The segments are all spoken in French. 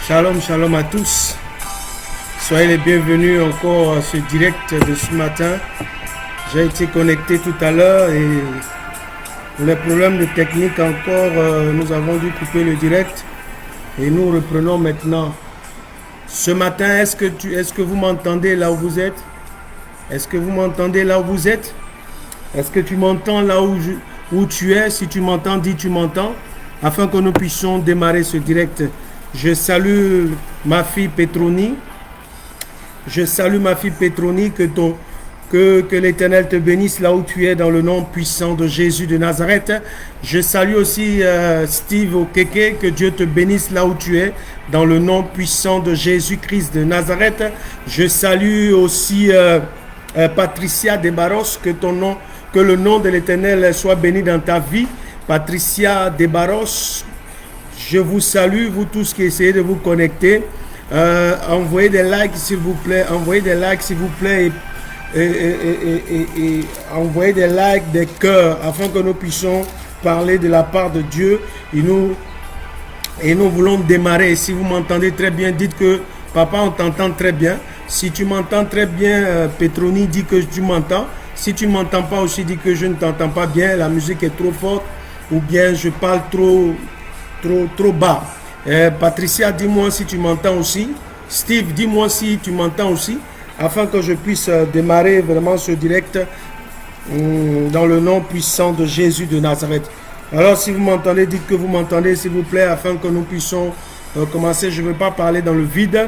Shalom, shalom à tous. Soyez les bienvenus encore à ce direct de ce matin. J'ai été connecté tout à l'heure et pour les problèmes de technique encore, nous avons dû couper le direct et nous reprenons maintenant. Ce matin, est-ce que vous m'entendez là où vous êtes? Est-ce que vous m'entendez là où vous êtes? Est-ce que tu m'entends là où tu es? Si tu m'entends, dis tu m'entends, afin que nous puissions démarrer ce direct. Je salue ma fille Petroni. Je salue ma fille Petroni, que l'Éternel te bénisse là où tu es dans le nom puissant de Jésus de Nazareth. Je salue aussi Steve Okeke, que Dieu te bénisse là où tu es dans le nom puissant de Jésus-Christ de Nazareth. Je salue aussi Patricia Debaros, que le nom de l'Éternel soit béni dans ta vie. Patricia Debaros, je vous salue, vous tous qui essayez de vous connecter. Envoyez des likes s'il vous plaît, envoyez des likes s'il vous plaît et envoyez des likes, des cœurs, afin que nous puissions parler de la part de Dieu. Et nous voulons démarrer. Si vous m'entendez très bien, dites que papa, on t'entend très bien. Si tu m'entends très bien, Petroni, dis que tu m'entends. Si tu ne m'entends pas aussi, dis que je ne t'entends pas bien, la musique est trop forte ou bien je parle trop bas. Patricia, dis-moi si tu m'entends aussi. Steve, dis-moi si tu m'entends aussi, afin que je puisse démarrer vraiment ce direct dans le nom puissant de Jésus de Nazareth. Alors si vous m'entendez, dites que vous m'entendez s'il vous plaît, afin que nous puissions commencer. Je ne veux pas parler dans le vide.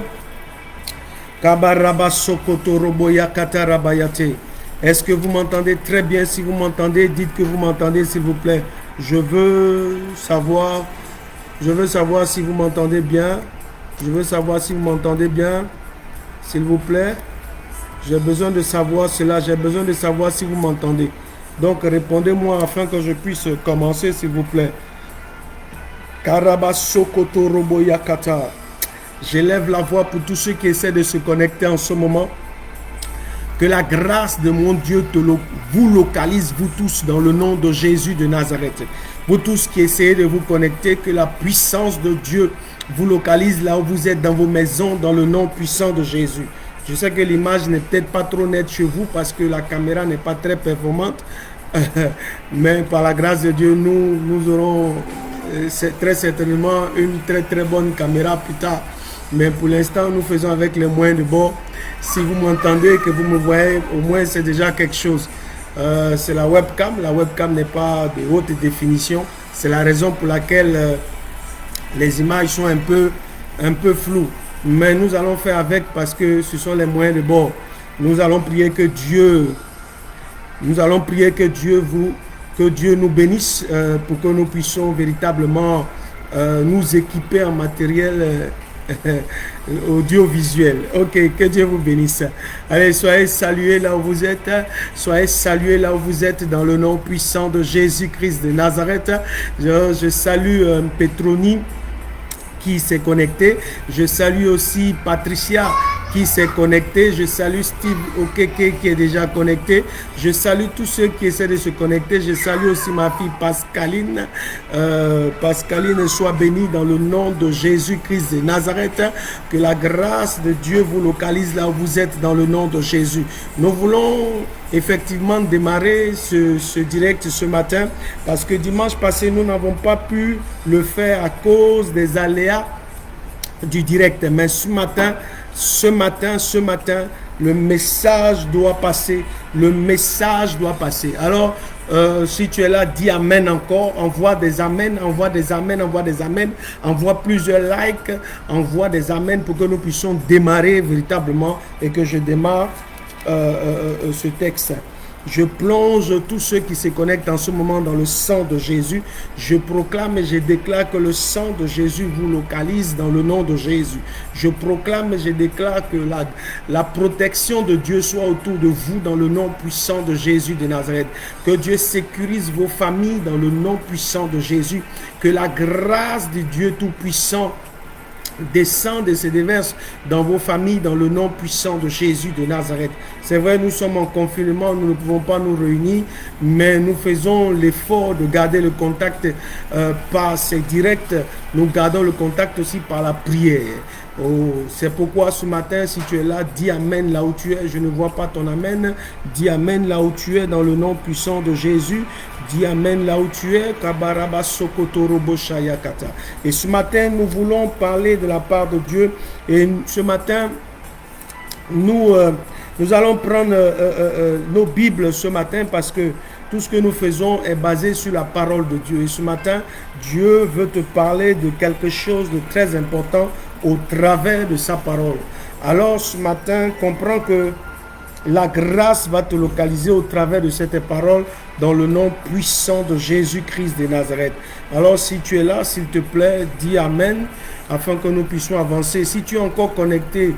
Est-ce que vous m'entendez très bien? Si vous m'entendez, dites que vous m'entendez s'il vous plaît. Je veux savoir si vous m'entendez bien. Je veux savoir si vous m'entendez bien. S'il vous plaît. J'ai besoin de savoir cela. J'ai besoin de savoir si vous m'entendez. Donc répondez-moi afin que je puisse commencer s'il vous plaît. Karabasokotoroboyakata. J'élève la voix pour tous ceux qui essaient de se connecter en ce moment. Que la grâce de mon Dieu vous localise, vous tous, dans le nom de Jésus de Nazareth. Vous tous qui essayez de vous connecter, que la puissance de Dieu vous localise là où vous êtes, dans vos maisons, dans le nom puissant de Jésus. Je sais que l'image n'est peut-être pas trop nette chez vous parce que la caméra n'est pas très performante. Mais par la grâce de Dieu, nous aurons très certainement une très bonne caméra plus tard. Mais pour l'instant, nous faisons avec les moyens de bord. Si vous m'entendez et que vous me voyez, au moins c'est déjà quelque chose. C'est la webcam. La webcam n'est pas de haute définition. C'est la raison pour laquelle les images sont un peu floues. Mais nous allons faire avec parce que ce sont les moyens de bord. Nous allons prier que Dieu nous bénisse pour que nous puissions véritablement nous équiper en matériel audiovisuel. Ok, que Dieu vous bénisse. Allez, soyez salués là où vous êtes. Soyez salués là où vous êtes dans le nom puissant de Jésus-Christ de Nazareth. Je salue Petroni qui s'est connecté. Je salue aussi Patricia qui s'est connecté. Je salue Steve Okeke qui est déjà connecté. Je salue tous ceux qui essaient de se connecter. Je salue aussi ma fille Pascaline. Pascaline, soit bénie dans le nom de Jésus-Christ de Nazareth. Que la grâce de Dieu vous localise là où vous êtes dans le nom de Jésus. Nous voulons effectivement démarrer ce direct ce matin parce que dimanche passé, nous n'avons pas pu le faire à cause des aléas du direct. Mais ce matin, le message doit passer. Le message doit passer. Alors, si tu es là, dis amen encore. Envoie des amens, envoie des amens, envoie des amens. Envoie plusieurs likes, envoie des amens pour que nous puissions démarrer véritablement et que je démarre ce texte. Je plonge tous ceux qui se connectent en ce moment dans le sang de Jésus. Je proclame et je déclare que le sang de Jésus vous localise dans le nom de Jésus. Je proclame et je déclare que la protection de Dieu soit autour de vous dans le nom puissant de Jésus de Nazareth. Que Dieu sécurise vos familles dans le nom puissant de Jésus. Que la grâce de Dieu Tout-Puissant descende et se déverse dans vos familles dans le nom puissant de Jésus de Nazareth. C'est vrai, nous sommes en confinement, nous ne pouvons pas nous réunir, mais nous faisons l'effort de garder le contact par ces directs. Nous gardons le contact aussi par la prière. Oh, c'est pourquoi ce matin, si tu es là, dis Amen là où tu es. Je ne vois pas ton Amen. Dis Amen là où tu es dans le nom puissant de Jésus. Dis Amen là où tu es. Et ce matin, nous voulons parler de la part de Dieu. Et ce matin, nous allons prendre nos Bibles ce matin parce que tout ce que nous faisons est basé sur la parole de Dieu. Et ce matin, Dieu veut te parler de quelque chose de très important au travers de sa parole. Alors ce matin, comprends que la grâce va te localiser au travers de cette parole dans le nom puissant de Jésus-Christ de Nazareth. Alors si tu es là, s'il te plaît, dis Amen afin que nous puissions avancer. Si tu es encore connecté,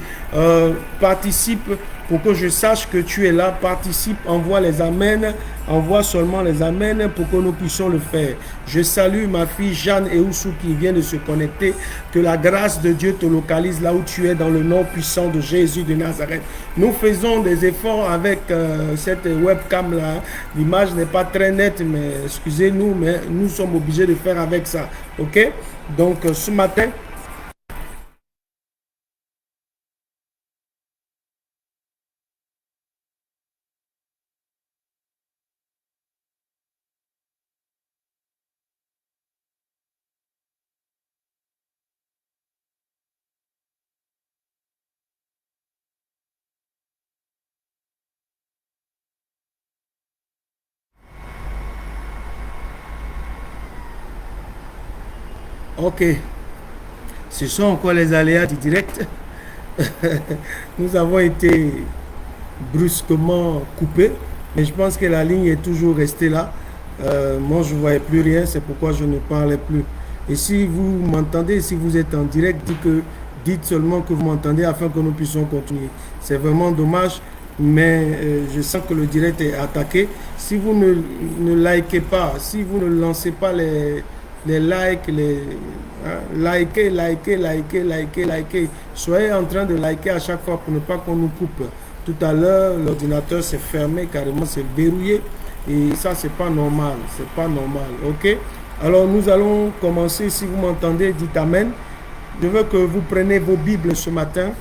participe pour que je sache que tu es là. Participe, envoie les Amen, envoie seulement les Amen pour que nous puissions le faire. Je salue ma fille Jeanne Eoussou qui vient de se connecter. Que la grâce de Dieu te localise là où tu es dans le nom puissant de Jésus de Nazareth. Nous faisons des efforts avec cette webcam là. L'image n'est pas très nette, mais excusez-nous, mais nous sommes obligés de faire avec ça. Ok? Donc ce matin, ok, ce sont encore les aléas du direct. Nous avons été brusquement coupés, mais je pense que la ligne est toujours restée là. Moi, je ne voyais plus rien, c'est pourquoi je ne parlais plus. Et si vous m'entendez, si vous êtes en direct, dites seulement que vous m'entendez afin que nous puissions continuer. C'est vraiment dommage, mais je sens que le direct est attaqué. Si vous ne likez pas, si vous ne lancez pas les likes, likez. Soyez en train de liker à chaque fois pour ne pas qu'on nous coupe. Tout à l'heure, l'ordinateur s'est fermé, carrément c'est verrouillé. Et ça, c'est pas normal. C'est pas normal. Ok? Alors, nous allons commencer. Si vous m'entendez, dites Amen. Je veux que vous preniez vos Bibles ce matin.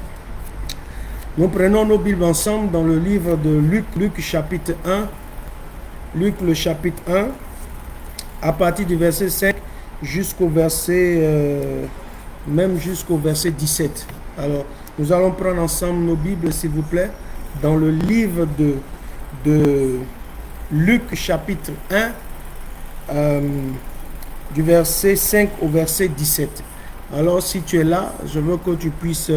Nous prenons nos Bibles ensemble dans le livre de Luc, Luc chapitre 1. Luc, le chapitre 1, à partir du verset 5 jusqu'au verset, même jusqu'au verset 17. Alors, nous allons prendre ensemble nos Bibles, s'il vous plaît, dans le livre de Luc, chapitre 1, du verset 5 au verset 17. Alors, si tu es là, je veux que tu puisses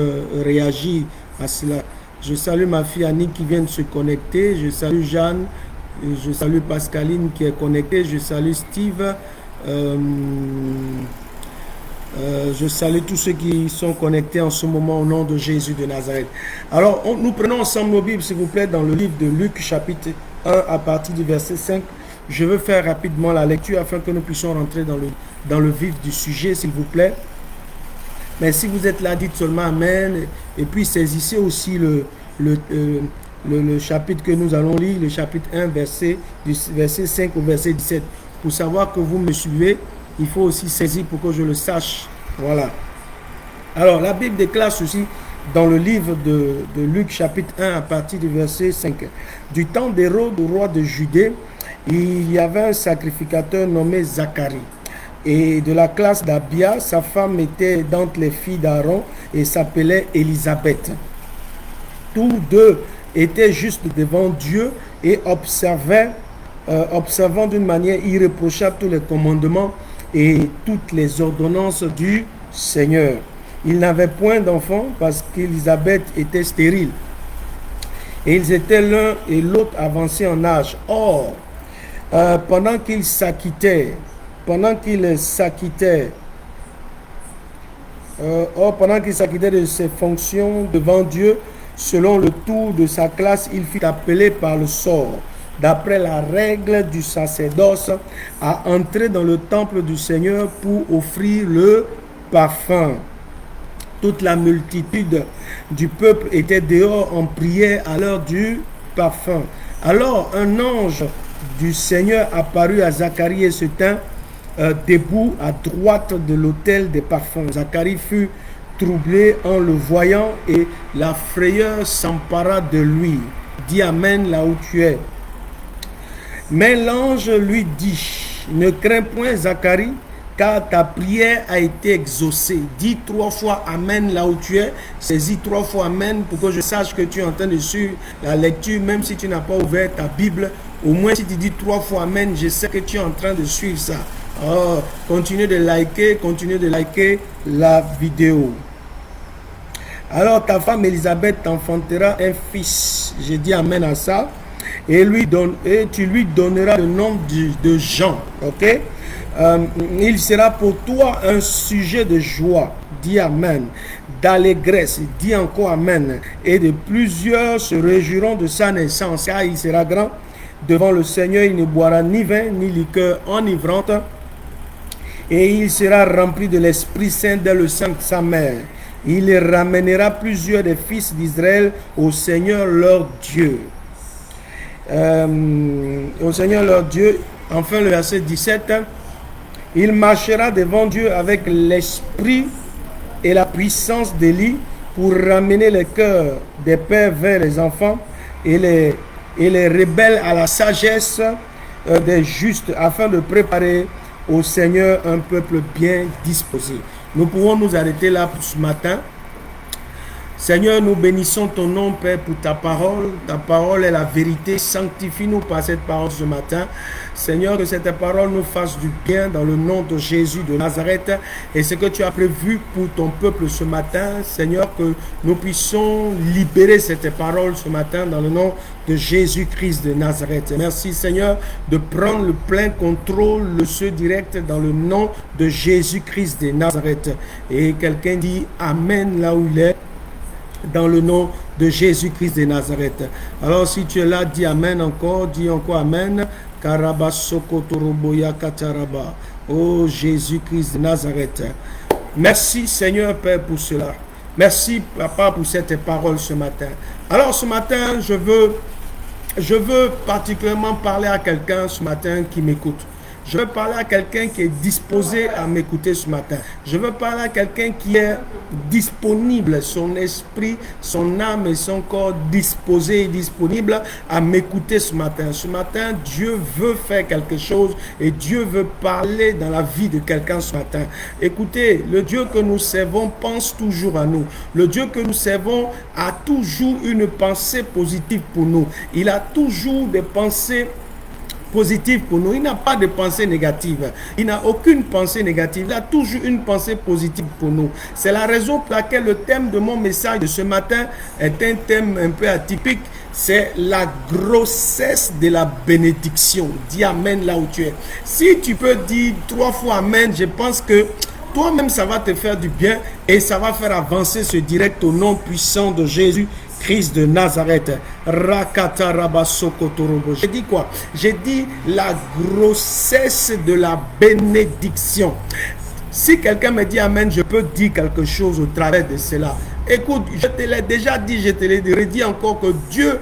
réagir à cela. Je salue ma fille Annie qui vient de se connecter. Je salue Jeanne. Je salue Pascaline qui est connectée. Je salue Steve. Je salue tous ceux qui sont connectés en ce moment au nom de Jésus de Nazareth. Alors, nous prenons ensemble nos Bibles, s'il vous plaît, dans le livre de Luc, chapitre 1, à partir du verset 5. Je veux faire rapidement la lecture afin que nous puissions rentrer dans le vif du sujet, s'il vous plaît. Mais si vous êtes là, dites seulement Amen. Et puis, saisissez aussi le chapitre que nous allons lire, le chapitre 1, du verset 5 au verset 17. Pour savoir que vous me suivez, il faut aussi saisir pour que je le sache. Voilà. Alors, la Bible déclare ceci dans le livre de Luc, chapitre 1, à partir du verset 5. Du temps d'Hérode, roi de Judée, il y avait un sacrificateur nommé Zacharie. Et de la classe d'Abia, sa femme était d'entre les filles d'Aaron et s'appelait Élisabeth. Tous deux étaient justes devant Dieu et observant d'une manière irréprochable tous les commandements et toutes les ordonnances du Seigneur. Ils n'avaient point d'enfants parce qu'Élisabeth était stérile. Et ils étaient l'un et l'autre avancés en âge. Or, pendant qu'ils s'acquittaient de ses fonctions devant Dieu, selon le tour de sa classe, il fut appelé par le sort, d'après la règle du sacerdoce, à entrer dans le temple du Seigneur pour offrir le parfum. Toute la multitude du peuple était dehors en prière à l'heure du parfum. Alors un ange du Seigneur apparut à Zacharie et se tint debout à droite de l'autel des parfums. Zacharie fut troublé en le voyant et la frayeur s'empara de lui. Dis Amen là où tu es. Mais l'ange lui dit, ne crains point Zacharie, car ta prière a été exaucée. Dis 3 fois Amen là où tu es. Saisis 3 fois Amen pour que je sache que tu es en train de suivre la lecture, même si tu n'as pas ouvert ta Bible. Au moins si tu dis 3 fois Amen, je sais que tu es en train de suivre ça. Oh, continue de liker la vidéo. Alors ta femme Élisabeth t'enfantera un fils. J'ai dit Amen à ça. Et tu lui donneras le nom de Jean. Ok? Il sera pour toi un sujet de joie. Dis Amen. D'allégresse. Dis encore Amen. Et de plusieurs se réjouiront de sa naissance. Car il sera grand devant le Seigneur. Il ne boira ni vin ni liqueur enivrante. Et il sera rempli de l'Esprit Saint dès le sein de sa mère. Il ramènera plusieurs des fils d'Israël au Seigneur leur Dieu. Au Seigneur leur Dieu. Enfin le verset 17. Il marchera devant Dieu avec l'esprit et la puissance d'Élie pour ramener les cœurs des pères vers les enfants et les rebelles à la sagesse des justes, afin de préparer au Seigneur un peuple bien disposé. Nous pouvons nous arrêter là pour ce matin. Seigneur, nous bénissons ton nom, Père, pour ta parole. Ta parole est la vérité. Sanctifie-nous par cette parole ce matin. Seigneur, que cette parole nous fasse du bien dans le nom de Jésus de Nazareth. Et ce que tu as prévu pour ton peuple ce matin, Seigneur, que nous puissions libérer cette parole ce matin dans le nom de Jésus-Christ de Nazareth. Merci, Seigneur, de prendre le plein contrôle de ce direct dans le nom de Jésus-Christ de Nazareth. Et quelqu'un dit Amen là où il est. Dans le nom de Jésus-Christ de Nazareth. Alors si tu es là, dis Amen encore, dis encore Amen. Oh Jésus-Christ de Nazareth. Merci Seigneur Père pour cela. Merci Papa pour cette parole ce matin. Alors ce matin, je veux particulièrement parler à quelqu'un ce matin qui m'écoute. Je veux parler à quelqu'un qui est disposé à m'écouter ce matin. Je veux parler à quelqu'un qui est disponible, son esprit, son âme et son corps disposés et disponibles à m'écouter ce matin. Ce matin, Dieu veut faire quelque chose et Dieu veut parler dans la vie de quelqu'un ce matin. Écoutez, le Dieu que nous servons pense toujours à nous. Le Dieu que nous servons a toujours une pensée positive pour nous. Il a toujours des pensées positive pour nous. Il n'a pas de pensée négative. Il n'a aucune pensée négative. Il a toujours une pensée positive pour nous. C'est la raison pour laquelle le thème de mon message de ce matin est un thème un peu atypique. C'est la grossesse de la bénédiction. Dis Amen là où tu es. Si tu peux dire 3 fois Amen, je pense que toi-même ça va te faire du bien et ça va faire avancer ce direct au nom puissant de Jésus Christ de Nazareth. J'ai dit quoi? J'ai dit la grossesse de la bénédiction. Si quelqu'un me dit Amen, je peux dire quelque chose au travers de cela. Écoute, je te l'ai déjà dit, je te l'ai redit encore que Dieu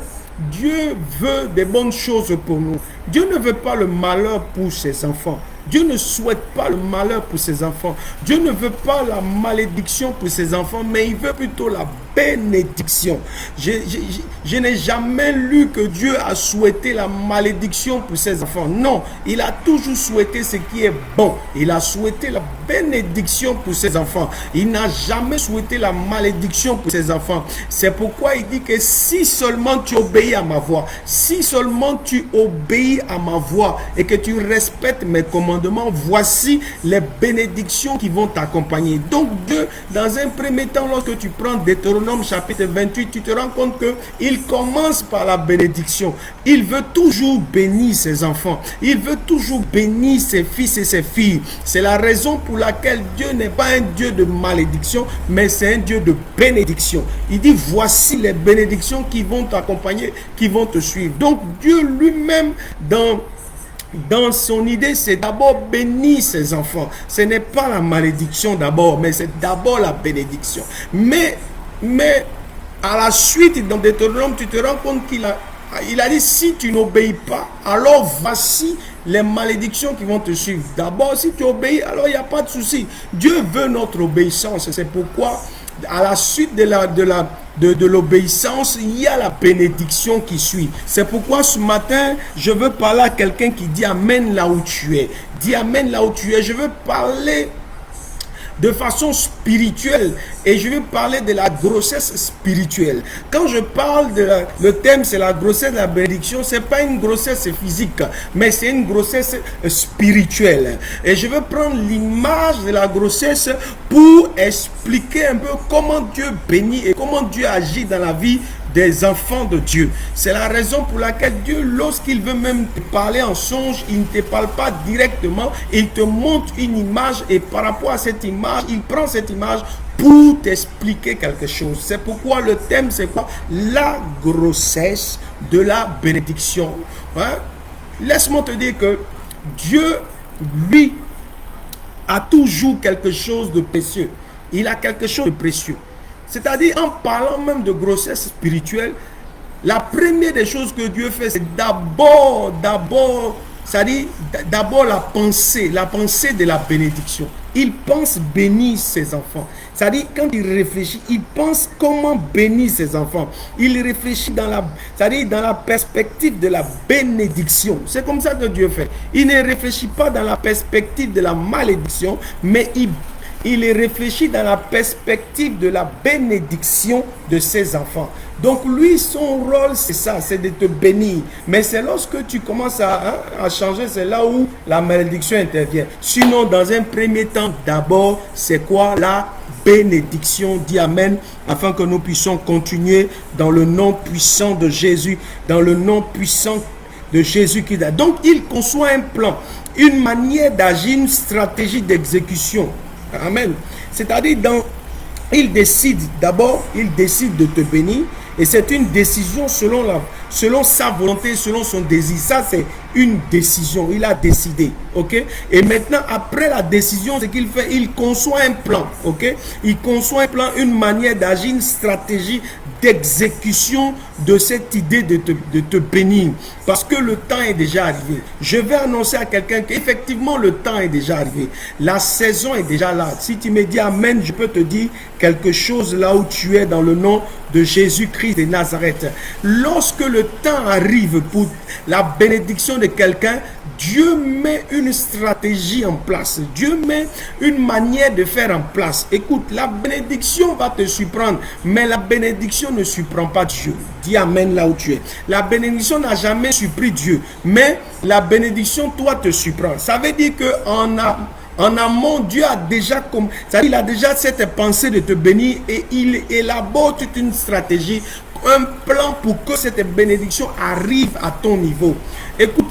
veut des bonnes choses pour nous. Dieu ne veut pas le malheur pour ses enfants. Dieu ne souhaite pas le malheur pour ses enfants. Dieu ne veut pas la malédiction pour ses enfants, mais il veut plutôt la bénédiction. Je n'ai jamais lu que Dieu a souhaité la malédiction pour ses enfants. Non, il a toujours souhaité ce qui est bon. Il a souhaité la bénédiction pour ses enfants. Il n'a jamais souhaité la malédiction pour ses enfants. C'est pourquoi il dit que si seulement tu obéis à ma voix, si seulement tu obéis à ma voix et que tu respectes mes commandements, voici les bénédictions qui vont t'accompagner. Donc Dieu, dans un premier temps, lorsque tu prends Deutéronome chapitre 28, tu te rends compte qu'il commence par la bénédiction. Il veut toujours bénir ses enfants. Il veut toujours bénir ses fils et ses filles. C'est la raison pour laquelle Dieu n'est pas un Dieu de malédiction, mais c'est un Dieu de bénédiction. Il dit, voici les bénédictions qui vont t'accompagner, qui vont te suivre. Donc Dieu lui-même, dans dans son idée, c'est d'abord bénir ses enfants. Ce n'est pas la malédiction d'abord, mais c'est d'abord la bénédiction. Mais à la suite, dans Deutéronome, tu te rends compte qu'il a dit, si tu n'obéis pas, alors voici les malédictions qui vont te suivre. D'abord, si tu obéis, alors il n'y a pas de souci. Dieu veut notre obéissance. C'est pourquoi, à la suite de l'obéissance, il y a la bénédiction qui suit. C'est pourquoi ce matin, je veux parler à quelqu'un qui dit Amen là où tu es. Dis Amen là où tu es. Je veux parler de façon spirituelle et je vais parler de la grossesse spirituelle. Quand je parle le thème c'est la grossesse de la bénédiction, c'est pas une grossesse physique, mais c'est une grossesse spirituelle. Et je vais prendre l'image de la grossesse pour expliquer un peu comment Dieu bénit et comment Dieu agit dans la vie des enfants de Dieu. C'est la raison pour laquelle Dieu, lorsqu'il veut même te parler en songe, il ne te parle pas directement, il te montre une image et par rapport à cette image, il prend cette image pour t'expliquer quelque chose. C'est pourquoi le thème c'est quoi? La grossesse de la bénédiction. Hein? Laisse-moi te dire que Dieu, lui, a toujours quelque chose de précieux. Il a quelque chose de précieux. C'est-à-dire, en parlant même de grossesse spirituelle, la première des choses que Dieu fait, c'est d'abord la pensée de la bénédiction. Il pense bénir ses enfants. C'est-à-dire, quand il réfléchit, il pense comment bénir ses enfants. Il réfléchit dans la perspective de la bénédiction. C'est comme ça que Dieu fait. Il ne réfléchit pas dans la perspective de la malédiction, mais il réfléchit dans la perspective de la bénédiction de ses enfants. Donc lui, son rôle, c'est ça, c'est de te bénir. Mais c'est lorsque tu commences à changer, c'est là où la malédiction intervient. Sinon, dans un premier temps, d'abord, c'est quoi? La bénédiction. Dis Amen, afin que nous puissions continuer dans le nom puissant de Jésus, dans le nom puissant de Jésus-Christ. Donc, il conçoit un plan, une manière d'agir, une stratégie d'exécution. Amen. C'est-à-dire, il décide de te bénir et c'est une décision selon sa volonté, selon son désir. Ça, c'est une décision. Il a décidé. Ok? Et maintenant, après la décision, ce qu'il fait, il conçoit un plan. Ok? Il conçoit un plan, une manière d'agir, une stratégie d'exécution de cette idée de te bénir. Parce que le temps est déjà arrivé. Je vais annoncer à quelqu'un qu'effectivement, le temps est déjà arrivé. La saison est déjà là. Si tu me dis Amen, je peux te dire quelque chose là où tu es dans le nom de Jésus-Christ de Nazareth. Lorsque le temps arrive pour la bénédiction de quelqu'un, Dieu met une stratégie en place. Dieu met une manière de faire en place. Écoute, la bénédiction va te surprendre, mais la bénédiction ne surprend pas Dieu. Dis Amen là où tu es. La bénédiction n'a jamais surpris Dieu, mais la bénédiction, toi, te surprend. Ça veut dire qu'en amont, Dieu a déjà il a déjà cette pensée de te bénir et il élabore toute une stratégie, un plan pour que cette bénédiction arrive à ton niveau. Écoute,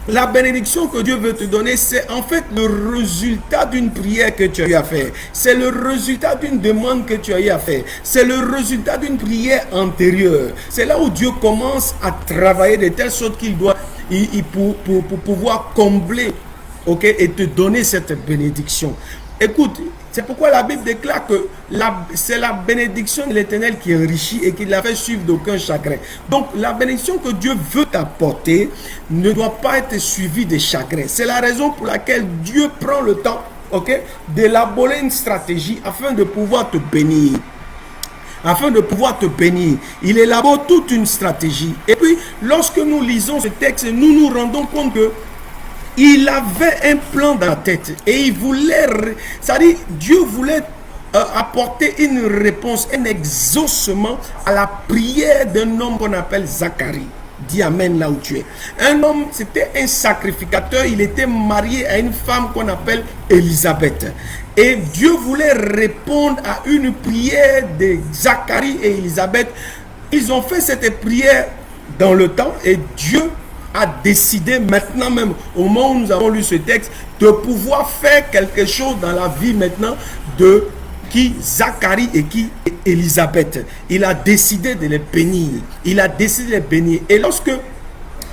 la bénédiction que Dieu veut te donner, c'est en fait le résultat d'une prière que tu as eu à faire. C'est le résultat d'une demande que tu as eu à faire. C'est le résultat d'une prière antérieure. C'est là où Dieu commence à travailler de telle sorte qu'il doit, pour pouvoir combler, ok, et te donner cette bénédiction. Écoute, c'est pourquoi la Bible déclare que c'est la bénédiction de l'Éternel qui enrichit et qui l'a fait suivre d'aucun chagrin. Donc, la bénédiction que Dieu veut t'apporter ne doit pas être suivie de chagrin. C'est la raison pour laquelle Dieu prend le temps, ok, d'élaborer une stratégie afin de pouvoir te bénir. Afin de pouvoir te bénir, il élabore toute une stratégie. Et puis, lorsque nous lisons ce texte, nous nous rendons compte que il avait un plan dans la tête et il voulait, c'est-à-dire Dieu voulait apporter une réponse, un exaucement à la prière d'un homme qu'on appelle Zacharie. Dis Amen là où tu es. Un homme, c'était un sacrificateur, il était marié à une femme qu'on appelle Élisabeth. Et Dieu voulait répondre à une prière de Zacharie et Élisabeth. Ils ont fait cette prière dans le temps et Dieu a décidé maintenant même, au moment où nous avons lu ce texte, de pouvoir faire quelque chose dans la vie maintenant de Zacharie et Élisabeth. Il a décidé de les bénir. Il a décidé de les bénir. Et lorsque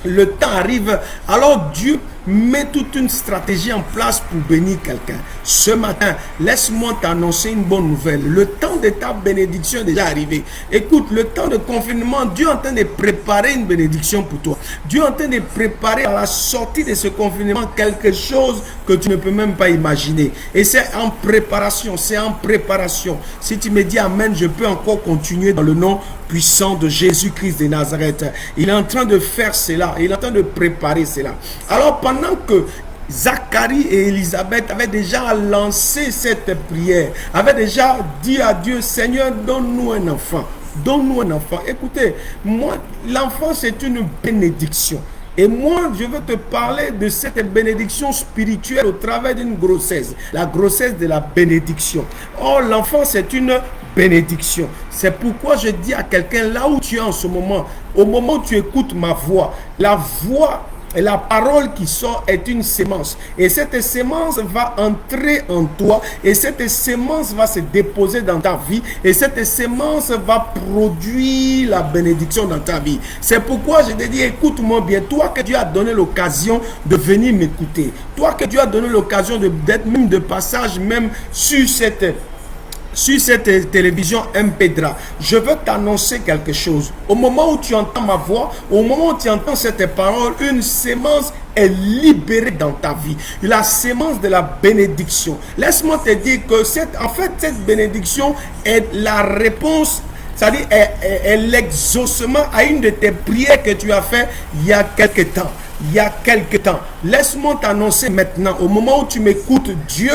le temps arrive, alors Dieu met toute une stratégie en place pour bénir quelqu'un. Ce matin, laisse-moi t'annoncer une bonne nouvelle. Le temps de ta bénédiction est déjà arrivé. Écoute, le temps de confinement, Dieu est en train de préparer une bénédiction pour toi. Dieu est en train de préparer à la sortie de ce confinement quelque chose que tu ne peux même pas imaginer. Et c'est en préparation, c'est en préparation. Si tu me dis amen, je peux encore continuer dans le nom puissant de Jésus-Christ de Nazareth. Il est en train de faire cela. Il est en train de préparer cela. Alors pendant que Zacharie et Élisabeth avaient déjà lancé cette prière, avaient déjà dit à Dieu, Seigneur, donne-nous un enfant. Donne-nous un enfant. Écoutez, moi, l'enfant, c'est une bénédiction. Et moi, je veux te parler de cette bénédiction spirituelle au travers d'une grossesse. La grossesse de la bénédiction. Or, l'enfant, c'est une bénédiction. C'est pourquoi je dis à quelqu'un, là où tu es en ce moment, au moment où tu écoutes ma voix, la voix et la parole qui sort est une sémence. Et cette sémence va entrer en toi. Et cette sémence va se déposer dans ta vie. Et cette sémence va produire la bénédiction dans ta vie. C'est pourquoi je te dis, écoute-moi bien. Toi que Dieu a donné l'occasion de venir m'écouter. Toi que Dieu a donné l'occasion d'être même de passage même sur cette télévision MP3, je veux t'annoncer quelque chose. Au moment où tu entends ma voix, au moment où tu entends cette parole, une sémence est libérée dans ta vie. La sémence de la bénédiction. Laisse-moi te dire que cette bénédiction est la réponse, c'est-à-dire est l'exaucement à une de tes prières que tu as fait il y a quelque temps. Laisse-moi t'annoncer maintenant, au moment où tu m'écoutes, Dieu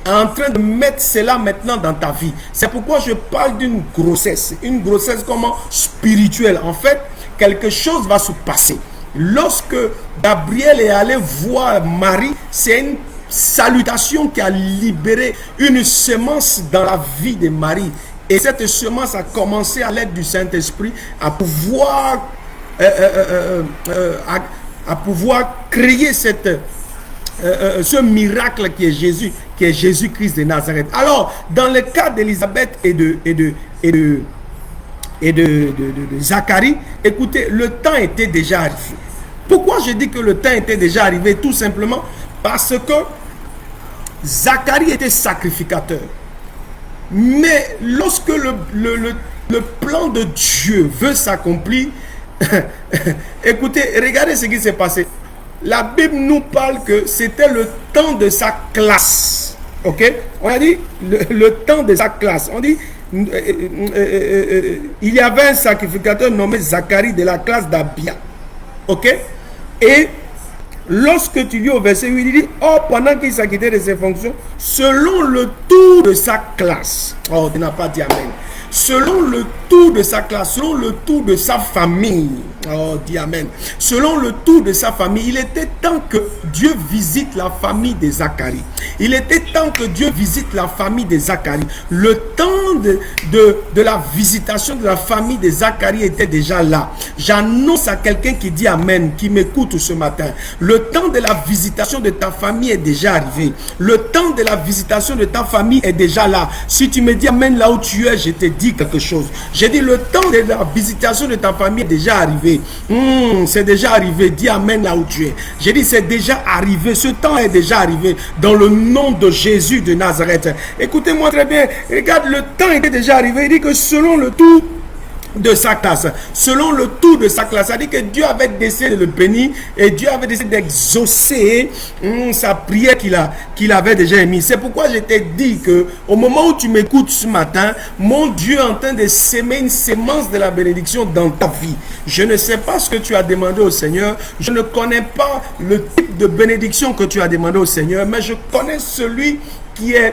est en train de mettre cela maintenant dans ta vie. C'est pourquoi je parle d'une grossesse. Une grossesse comment? Spirituelle. En fait, quelque chose va se passer. Lorsque Gabriel est allé voir Marie, c'est une salutation qui a libéré une semence dans la vie de Marie. Et cette semence a commencé à l'aide du Saint-Esprit à pouvoir créer ce miracle qui est Jésus, qui est Jésus-Christ de Nazareth. Alors, dans le cas d'Élisabeth et de Zacharie, écoutez, le temps était déjà arrivé. Pourquoi je dis que le temps était déjà arrivé? Tout simplement parce que Zacharie était sacrificateur. Mais lorsque le plan de Dieu veut s'accomplir, écoutez, regardez ce qui s'est passé. La Bible nous parle que c'était le temps de sa classe. Ok? On a dit le temps de sa classe. On dit il y avait un sacrificateur nommé Zacharie de la classe d'Abia. Ok? Et lorsque tu lis au verset 8, il dit, oh, pendant qu'il s'acquittait de ses fonctions, selon le tour de sa classe. Oh, tu n'as pas dit amen. Selon le tour de sa classe, selon le tour de sa famille. Oh, dis amen. Selon le tour de sa famille, il était temps que Dieu visite la famille de Zacharie. Il était temps que Dieu visite la famille de Zacharie. Le temps de la visitation de la famille de Zacharie était déjà là. J'annonce à quelqu'un qui dit amen, qui m'écoute ce matin. Le temps de la visitation de ta famille est déjà arrivé. Le temps de la visitation de ta famille est déjà là. Si tu me dis amen là où tu es, je te dis quelque chose. J'ai dit le temps de la visitation de ta famille est déjà arrivé. C'est déjà arrivé. Dis amen là où tu es. J'ai dit c'est déjà arrivé. Ce temps est déjà arrivé dans le nom de Jésus de Nazareth. Écoutez-moi très bien. Regarde, le temps était déjà arrivé. Il dit que selon le tour de sa classe, selon le tour de sa classe, c'est-à-dire que Dieu avait décidé de le bénir et Dieu avait décidé d'exaucer sa prière qu'il avait déjà émise. C'est pourquoi je t'ai dit que au moment où tu m'écoutes ce matin, mon Dieu est en train de s'aimer une sémence de la bénédiction dans ta vie. Je ne sais pas ce que tu as demandé au Seigneur, je ne connais pas le type de bénédiction que tu as demandé au Seigneur, mais je connais celui qui est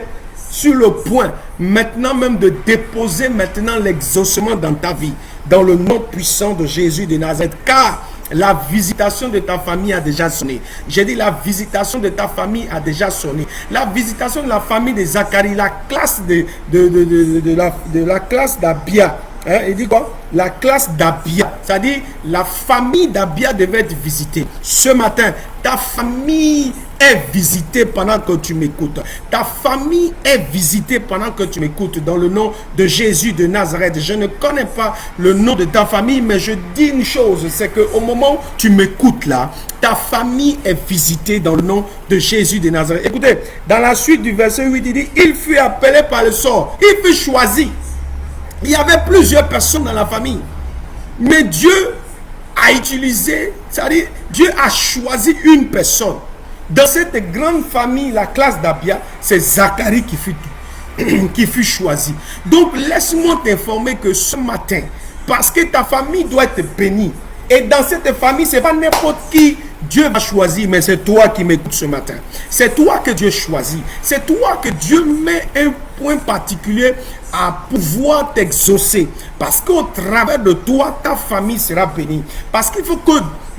sur le point maintenant même de déposer maintenant l'exaucement dans ta vie, dans le nom puissant de Jésus de Nazareth, car la visitation de ta famille a déjà sonné. J'ai dit la visitation de ta famille a déjà sonné. La visitation de la famille de Zacharie, la classe de la classe d'Abia. Hein, il dit quoi? La classe d'Abia, c'est-à-dire la famille d'Abia devait être visitée. Ce matin, ta famille est visitée pendant que tu m'écoutes. Ta famille est visitée pendant que tu m'écoutes dans le nom de Jésus de Nazareth. Je ne connais pas le nom de ta famille, mais je dis une chose, c'est qu'au moment où tu m'écoutes là, ta famille est visitée dans le nom de Jésus de Nazareth. Écoutez, dans la suite du verset 8, il dit, il fut appelé par le sort, il fut choisi. Il y avait plusieurs personnes dans la famille, mais Dieu a utilisé, c'est-à-dire Dieu a choisi une personne. Dans cette grande famille, la classe d'Abia, c'est Zacharie qui fut choisi. Donc laisse-moi t'informer que ce matin, parce que ta famille doit être bénie, et dans cette famille, ce n'est pas n'importe qui Dieu va choisir, mais c'est toi qui m'écoutes ce matin. C'est toi que Dieu choisit. C'est toi que Dieu met un point particulier à pouvoir t'exaucer. Parce qu'au travers de toi, ta famille sera bénie. Parce qu'il faut que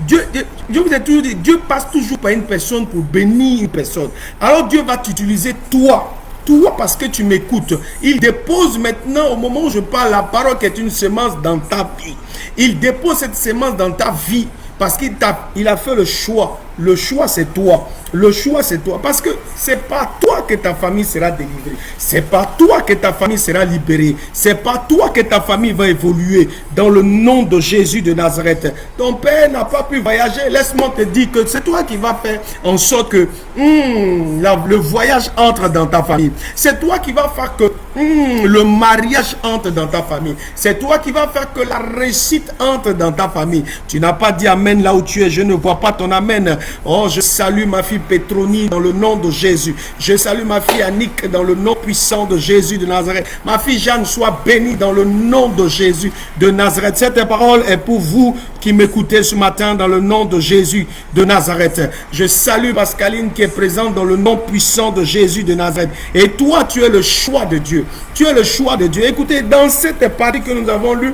Dieu vous a toujours dit, Dieu passe toujours par une personne pour bénir une personne. Alors Dieu va t'utiliser toi. Toi, parce que tu m'écoutes. Il dépose maintenant, au moment où je parle, la parole qui est une semence dans ta vie. Il dépose cette semence dans ta vie parce qu'il a fait le choix. Le choix, c'est toi. Le choix, c'est toi. Parce que c'est pas toi que ta famille sera délivrée. C'est pas toi que ta famille sera libérée. C'est pas toi que ta famille va évoluer. Dans le nom de Jésus de Nazareth. Ton père n'a pas pu voyager. Laisse-moi te dire que c'est toi qui vas faire en sorte que le voyage entre dans ta famille. C'est toi qui vas faire que le mariage entre dans ta famille. C'est toi qui vas faire que la réussite entre dans ta famille. Tu n'as pas dit amen là où tu es. Je ne vois pas ton amen. Oh, je salue ma fille Pétronie dans le nom de Jésus. Je salue ma fille Annick dans le nom puissant de Jésus de Nazareth. Ma fille Jeanne soit bénie dans le nom de Jésus de Nazareth. Cette parole est pour vous qui m'écoutez ce matin dans le nom de Jésus de Nazareth. Je salue Pascaline qui est présente dans le nom puissant de Jésus de Nazareth. Et toi, tu es le choix de Dieu. Tu es le choix de Dieu. Écoutez, dans cette partie que nous avons lue,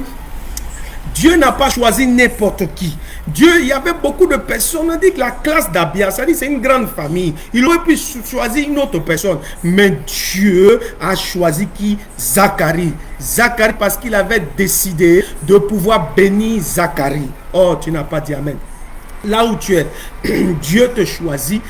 Dieu n'a pas choisi n'importe qui. Dieu, il y avait beaucoup de personnes. On dit que la classe d'Abia, ça dit c'est une grande famille. Il aurait pu choisir une autre personne. Mais Dieu a choisi qui? Zacharie. Zacharie parce qu'il avait décidé de pouvoir bénir Zacharie. Oh, tu n'as pas dit amen. Là où tu es, Dieu te choisit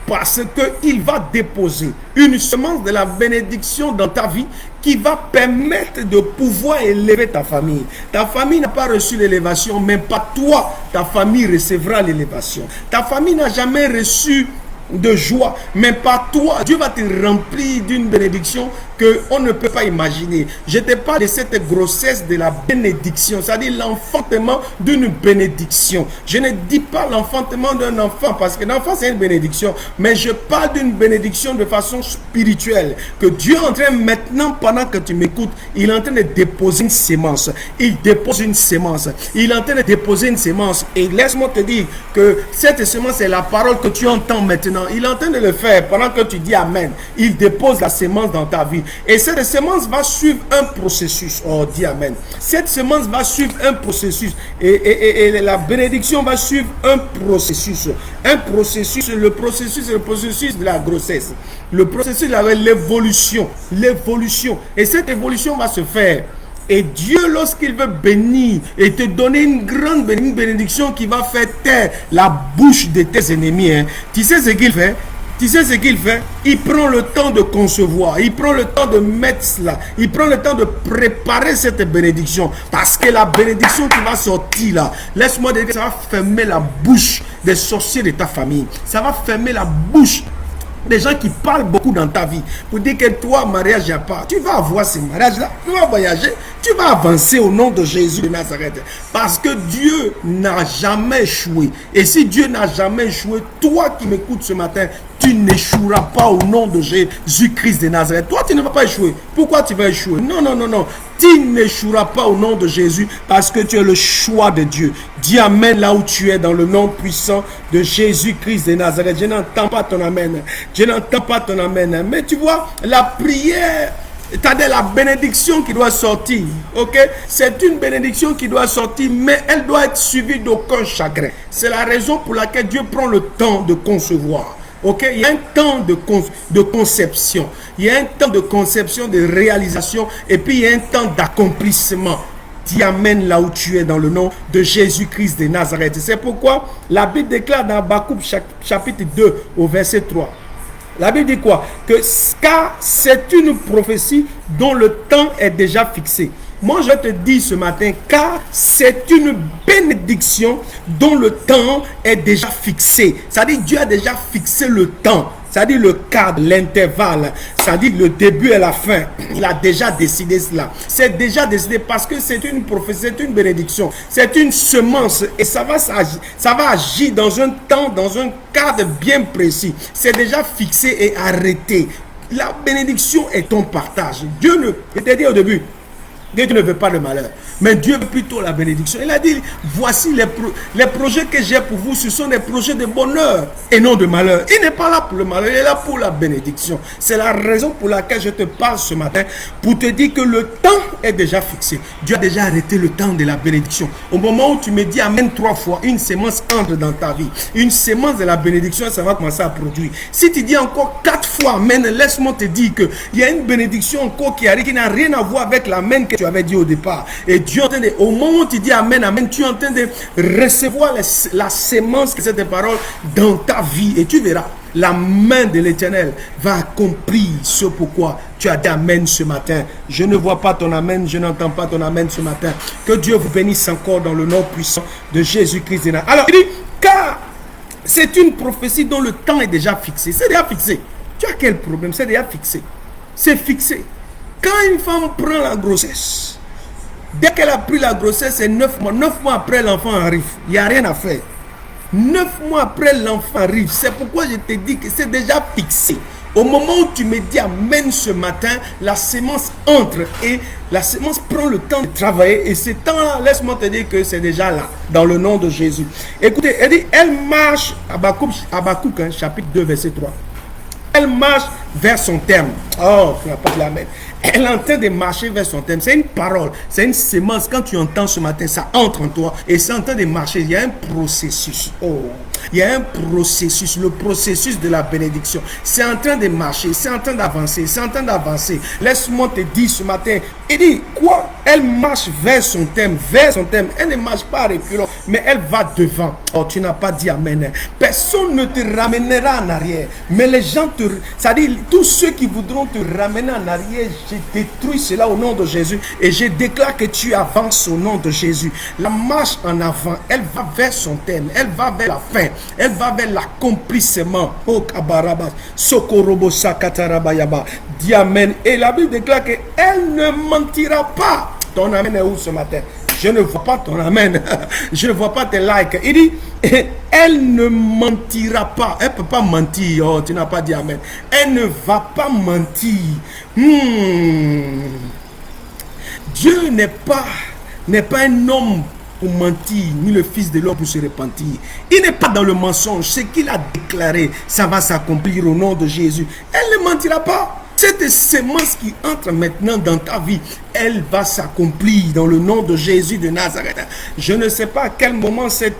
parce qu'il va déposer une semence de la bénédiction dans ta vie qui va permettre de pouvoir élever ta famille. Ta famille n'a pas reçu l'élévation, mais pas toi, ta famille recevra l'élévation. Ta famille n'a jamais reçu de joie, mais pas toi. Dieu va te remplir d'une bénédiction qu'on ne peut pas imaginer. Je te parle de cette grossesse de la bénédiction, c'est-à-dire l'enfantement d'une bénédiction. Je ne dis pas l'enfantement d'un enfant, parce que l'enfant c'est une bénédiction, mais je parle d'une bénédiction de façon spirituelle, que Dieu est en train maintenant, pendant que tu m'écoutes, il est en train de déposer une sémence. Il dépose une sémence. Il est en train de déposer une sémence. Et laisse-moi te dire que cette sémence est la parole que tu entends maintenant. Il est en train de le faire pendant que tu dis amen. Il dépose la sémence dans ta vie. Et cette sémence va suivre un processus. Oh, dis amen. Cette sémence va suivre un processus. Et la bénédiction va suivre un processus. Un processus. Le processus, c'est le processus de la grossesse. Le processus de l'évolution. L'évolution. Et cette évolution va se faire. Et Dieu, lorsqu'il veut bénir et te donner une grande bénédiction qui va faire taire la bouche de tes ennemis, hein, tu sais ce qu'il fait? Tu sais ce qu'il fait? Il prend le temps de concevoir, il prend le temps de mettre cela, il prend le temps de préparer cette bénédiction. Parce que la bénédiction qui va sortir là, laisse-moi dire que ça va fermer la bouche des sorciers de ta famille. Ça va fermer la bouche des gens qui parlent beaucoup dans ta vie pour dire que toi, mariage, il n'y a pas. Tu vas avoir ce mariage-là, tu vas voyager, tu vas avancer au nom de Jésus de Nazareth. Parce que Dieu n'a jamais échoué. Et si Dieu n'a jamais échoué, toi qui m'écoutes ce matin, tu n'échoueras pas au nom de Jésus-Christ de Nazareth. Toi, tu ne vas pas échouer. Pourquoi tu vas échouer? Non, non, non, non. Tu n'échoueras pas au nom de Jésus parce que tu es le choix de Dieu. Dis amen là où tu es dans le nom puissant de Jésus-Christ de Nazareth. Je n'entends pas ton amen. Je n'entends pas ton amen. Mais tu vois, la prière, c'est-à-dire la bénédiction qui doit sortir, ok? C'est une bénédiction qui doit sortir, mais elle doit être suivie d'aucun chagrin. C'est la raison pour laquelle Dieu prend le temps de concevoir. Ok, il y a un temps de conception, il y a un temps de conception, de réalisation, et puis il y a un temps d'accomplissement. Dis Amen là où tu es dans le nom de Jésus-Christ de Nazareth. C'est pourquoi la Bible déclare dans Habakkuk chapitre 2 au verset 3. La Bible dit quoi? Car c'est une prophétie dont le temps est déjà fixé. Moi, je te dis ce matin, car c'est une bénédiction dont le temps est déjà fixé. C'est-à-dire, Dieu a déjà fixé le temps. C'est-à-dire le cadre, l'intervalle, c'est-à-dire le début et la fin. Il a déjà décidé cela. C'est déjà décidé parce que c'est une prophétie, c'est une bénédiction, c'est une semence et ça va agir dans un temps, dans un cadre bien précis. C'est déjà fixé et arrêté. La bénédiction est ton partage. Dieu ne, je t'ai dit au début, Dieu ne veut pas le malheur, mais Dieu veut plutôt la bénédiction. Il a dit, voici les projets que j'ai pour vous, ce sont des projets de bonheur et non de malheur. Il n'est pas là pour le malheur, il est là pour la bénédiction. C'est la raison pour laquelle je te parle ce matin, pour te dire que le temps est déjà fixé. Dieu a déjà arrêté le temps de la bénédiction. Au moment où tu me dis Amen 3 fois, une sémence entre dans ta vie. Une sémence de la bénédiction, ça va commencer à produire. Si tu dis encore 4 fois Amen, laisse-moi te dire qu'il y a une bénédiction encore qui arrive, qui n'a rien à voir avec l'Amen que tu avais dit au départ. Et Dieu, au moment où tu dis Amen, Amen, tu es en train de recevoir la sémence de cette parole dans ta vie. Et tu verras, la main de l'Éternel va accomplir ce pourquoi tu as dit Amen ce matin. Je ne vois pas ton Amen, je n'entends pas ton Amen ce matin. Que Dieu vous bénisse encore dans le nom puissant de Jésus-Christ. Alors, il dit, car c'est une prophétie dont le temps est déjà fixé. C'est déjà fixé. Tu as quel problème? C'est déjà fixé. C'est fixé. Quand une femme prend la grossesse, dès qu'elle a pris la grossesse, c'est 9 mois. 9 mois après, l'enfant arrive. Il n'y a rien à faire. 9 mois après, l'enfant arrive. C'est pourquoi je te dis que c'est déjà fixé. Au moment où tu me dis Amen ce matin, la sémence entre et la sémence prend le temps de travailler. Et ce temps-là, laisse-moi te dire que c'est déjà là, dans le nom de Jésus. Écoutez, elle dit, elle marche, Habakkuk, chapitre 2, verset 3. Elle marche vers son terme. Oh, tu n'as pas de l'Amen. Elle est en train de marcher vers son terme. C'est une parole, c'est une sémence. Quand tu entends ce matin, ça entre en toi et c'est en train de marcher. Il y a un processus. Oh, il y a un processus, le processus de la bénédiction. C'est en train de marcher, c'est en train d'avancer, c'est en train d'avancer. Laisse-moi te dire ce matin, il dit quoi? Elle marche vers son terme, vers son terme. Elle ne marche pas à reculons, mais elle va devant. Oh, tu n'as pas dit Amen. Personne ne te ramènera en arrière, mais les gens te, c'est-à-dire tous ceux qui voudront te ramener en arrière, je détruis cela au nom de Jésus et je déclare que tu avances au nom de Jésus. La marche en avant, elle va vers son terme, elle va vers la fin, elle va vers l'accomplissement. Oh kabarabas, sokorobo sakatarabayaba, dis Amen. Et la Bible déclare qu'elle ne mentira pas. Ton Amen est où ce matin? Je ne vois pas ton Amen. Je ne vois pas tes likes. Il dit, elle ne mentira pas. Elle ne peut pas mentir. Oh, tu n'as pas dit Amen. Elle ne va pas mentir. Dieu n'est pas un homme pour mentir, ni le fils de l'homme pour se repentir. Il n'est pas dans le mensonge. Ce qu'il a déclaré, ça va s'accomplir au nom de Jésus. Elle ne mentira pas. Cette sémence qui entre maintenant dans ta vie, elle va s'accomplir dans le nom de Jésus de Nazareth. Je ne sais pas à quel moment ce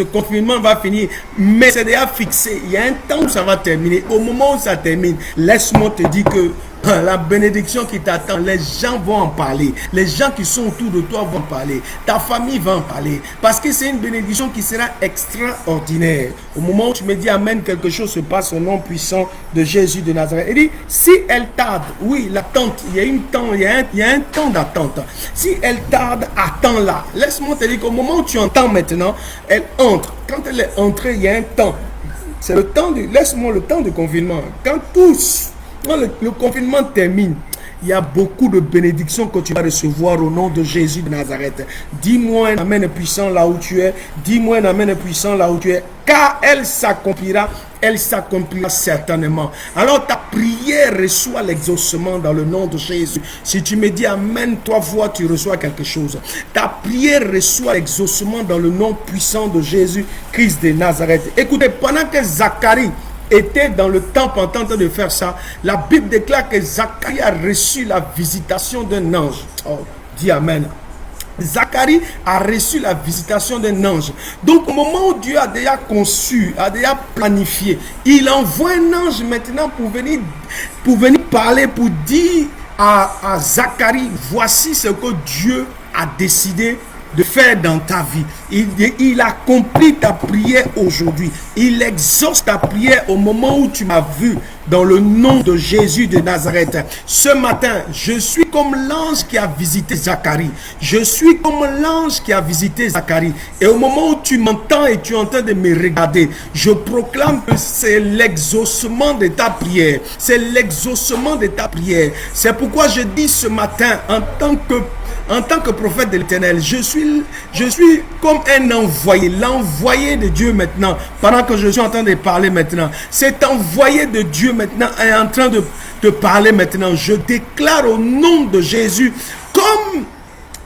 confinement va finir, mais c'est déjà fixé. Il y a un temps où ça va terminer. Au moment où ça termine, laisse-moi te dire que la bénédiction qui t'attend, les gens vont en parler. Les gens qui sont autour de toi vont en parler. Ta famille va en parler. Parce que c'est une bénédiction qui sera extraordinaire. Au moment où tu me dis Amen, quelque chose se passe au nom puissant de Jésus de Nazareth. Il dit, si elle tarde, oui, l'attente, il y a un temps d'attente. Si elle tarde, attends-la. Laisse-moi te dire qu'au moment où tu entends maintenant, elle entre. Quand elle est entrée, il y a un temps. C'est le temps laisse-moi le temps de confinement. Quand le confinement termine, il y a beaucoup de bénédictions que tu vas recevoir au nom de Jésus de Nazareth. Dis-moi un Amen puissant là où tu es. Dis-moi un Amen puissant là où tu es. Car elle s'accomplira certainement. Alors ta prière reçoit l'exaucement dans le nom de Jésus. Si tu me dis Amen 3 fois, tu reçois quelque chose. Ta prière reçoit l'exaucement dans le nom puissant de Jésus Christ de Nazareth. Écoutez, pendant que Zacharie était dans le temple en train de faire ça, la Bible déclare que Zacharie a reçu la visitation d'un ange. Oh, dis Amen. Zacharie a reçu la visitation d'un ange. Donc au moment où Dieu a déjà conçu, a déjà planifié, il envoie un ange maintenant pour venir parler, pour dire à Zacharie, voici ce que Dieu a décidé de faire dans ta vie. Il accomplit ta prière aujourd'hui. Il exauce ta prière au moment où tu m'as vu, dans le nom de Jésus de Nazareth. Ce matin, je suis comme l'ange qui a visité Zacharie. Je suis comme l'ange qui a visité Zacharie. Et au moment où tu m'entends et tu es en train de me regarder, je proclame que c'est l'exaucement de ta prière. C'est l'exaucement de ta prière. C'est pourquoi je dis ce matin, en tant que prophète de l'Éternel, je suis comme un envoyé, l'envoyé de Dieu maintenant, pendant que je suis en train de parler maintenant. Cet envoyé de Dieu maintenant est en train de te parler maintenant. Je déclare au nom de Jésus, comme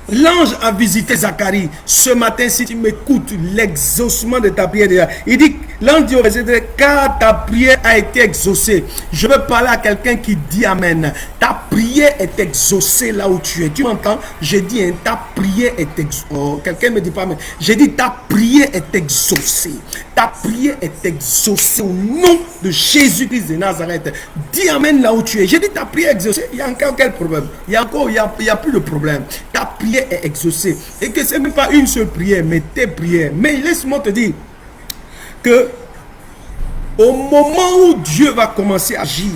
l'ange a visité Zacharie, ce matin, si tu m'écoutes, l'exaucement de ta prière, il dit, l'ange dit au verset 13, car ta prière a été exaucée. Je veux parler à quelqu'un qui dit amen. Ta prière est exaucée là où tu es. Tu m'entends? J'ai dit, hein, ta prière est exaucée. Oh, quelqu'un me dit pas amen. J'ai dit, ta prière est exaucée. Ta prière est exaucée au nom de Jésus-Christ de Nazareth. Dis amen là où tu es. J'ai dit, ta prière est exaucée. Il y a encore quel problème? Il y a plus de problème. Ta prière est exaucée. Et que ce n'est même pas une seule prière, mais tes prières. Mais laisse-moi te dire que au moment où Dieu va commencer à agir,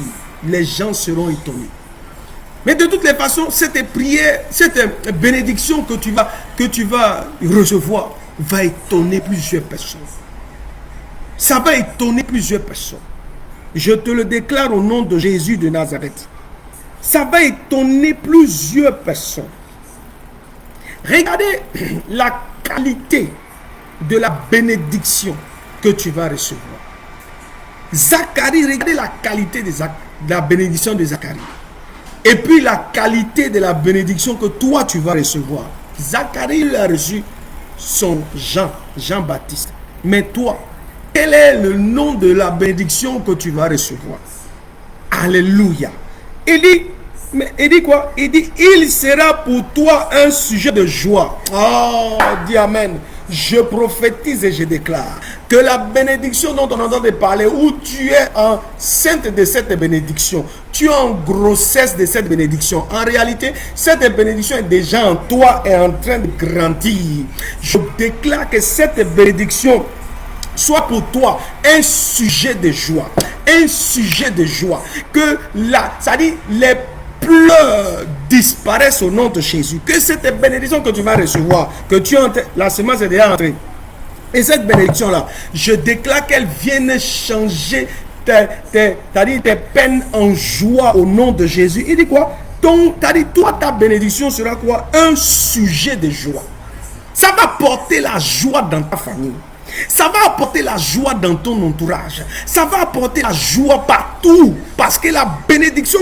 les gens seront étonnés. Mais de toutes les façons, cette prière, cette bénédiction que tu vas recevoir va étonner plusieurs personnes. Ça va étonner plusieurs personnes. Je te le déclare au nom de Jésus de Nazareth. Ça va étonner plusieurs personnes. Regardez la qualité de la bénédiction que tu vas recevoir. Zacharie, regardez la qualité de la bénédiction de Zacharie. Et puis la qualité de la bénédiction que toi tu vas recevoir. Zacharie, il a reçu son Jean-Baptiste. Mais toi, quel est le nom de la bénédiction que tu vas recevoir? Alléluia. Il dit quoi? Il dit, il sera pour toi un sujet de joie. Oh, dis amen. Je prophétise et je déclare que la bénédiction dont on entend parler, où tu es enceinte de cette bénédiction, tu es en grossesse de cette bénédiction. En réalité, cette bénédiction est déjà en toi et en train de grandir. Je déclare que cette bénédiction soit pour toi un sujet de joie. Un sujet de joie. Que ça dit, les pleurs disparaissent au nom de Jésus. Que cette bénédiction que tu vas recevoir, que tu as, la semence est déjà entrée. Et cette bénédiction-là, je déclare qu'elle vienne changer tes peines en joie au nom de Jésus. Il dit quoi? Toi, ta bénédiction sera quoi? Un sujet de joie. Ça va porter la joie dans ta famille. Ça va apporter la joie dans ton entourage. Ça va apporter la joie partout. Parce que la bénédiction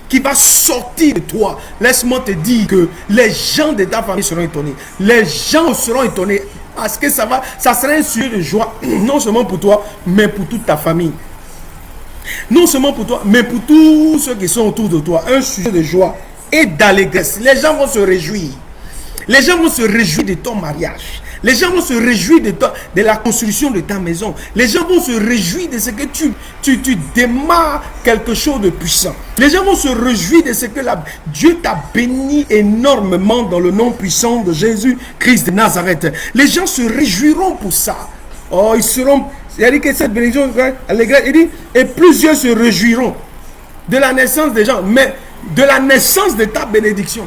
qui va sortir de toi, laisse-moi te dire que les gens de ta famille seront étonnés. Les gens seront étonnés parce que ça sera un sujet de joie, non seulement pour toi, mais pour toute ta famille. Non seulement pour toi, mais pour tous ceux qui sont autour de toi. Un sujet de joie et d'allégresse. Les gens vont se réjouir. Les gens vont se réjouir de ton mariage. Les gens vont se réjouir de la construction de ta maison. Les gens vont se réjouir de ce que tu démarres quelque chose de puissant. Les gens vont se réjouir de ce que Dieu t'a béni énormément dans le nom puissant de Jésus-Christ de Nazareth. Les gens se réjouiront pour ça. Oh, ils seront... C'est-à-dire que cette bénédiction, il dit, et plusieurs se réjouiront de la naissance des gens, mais de la naissance de ta bénédiction.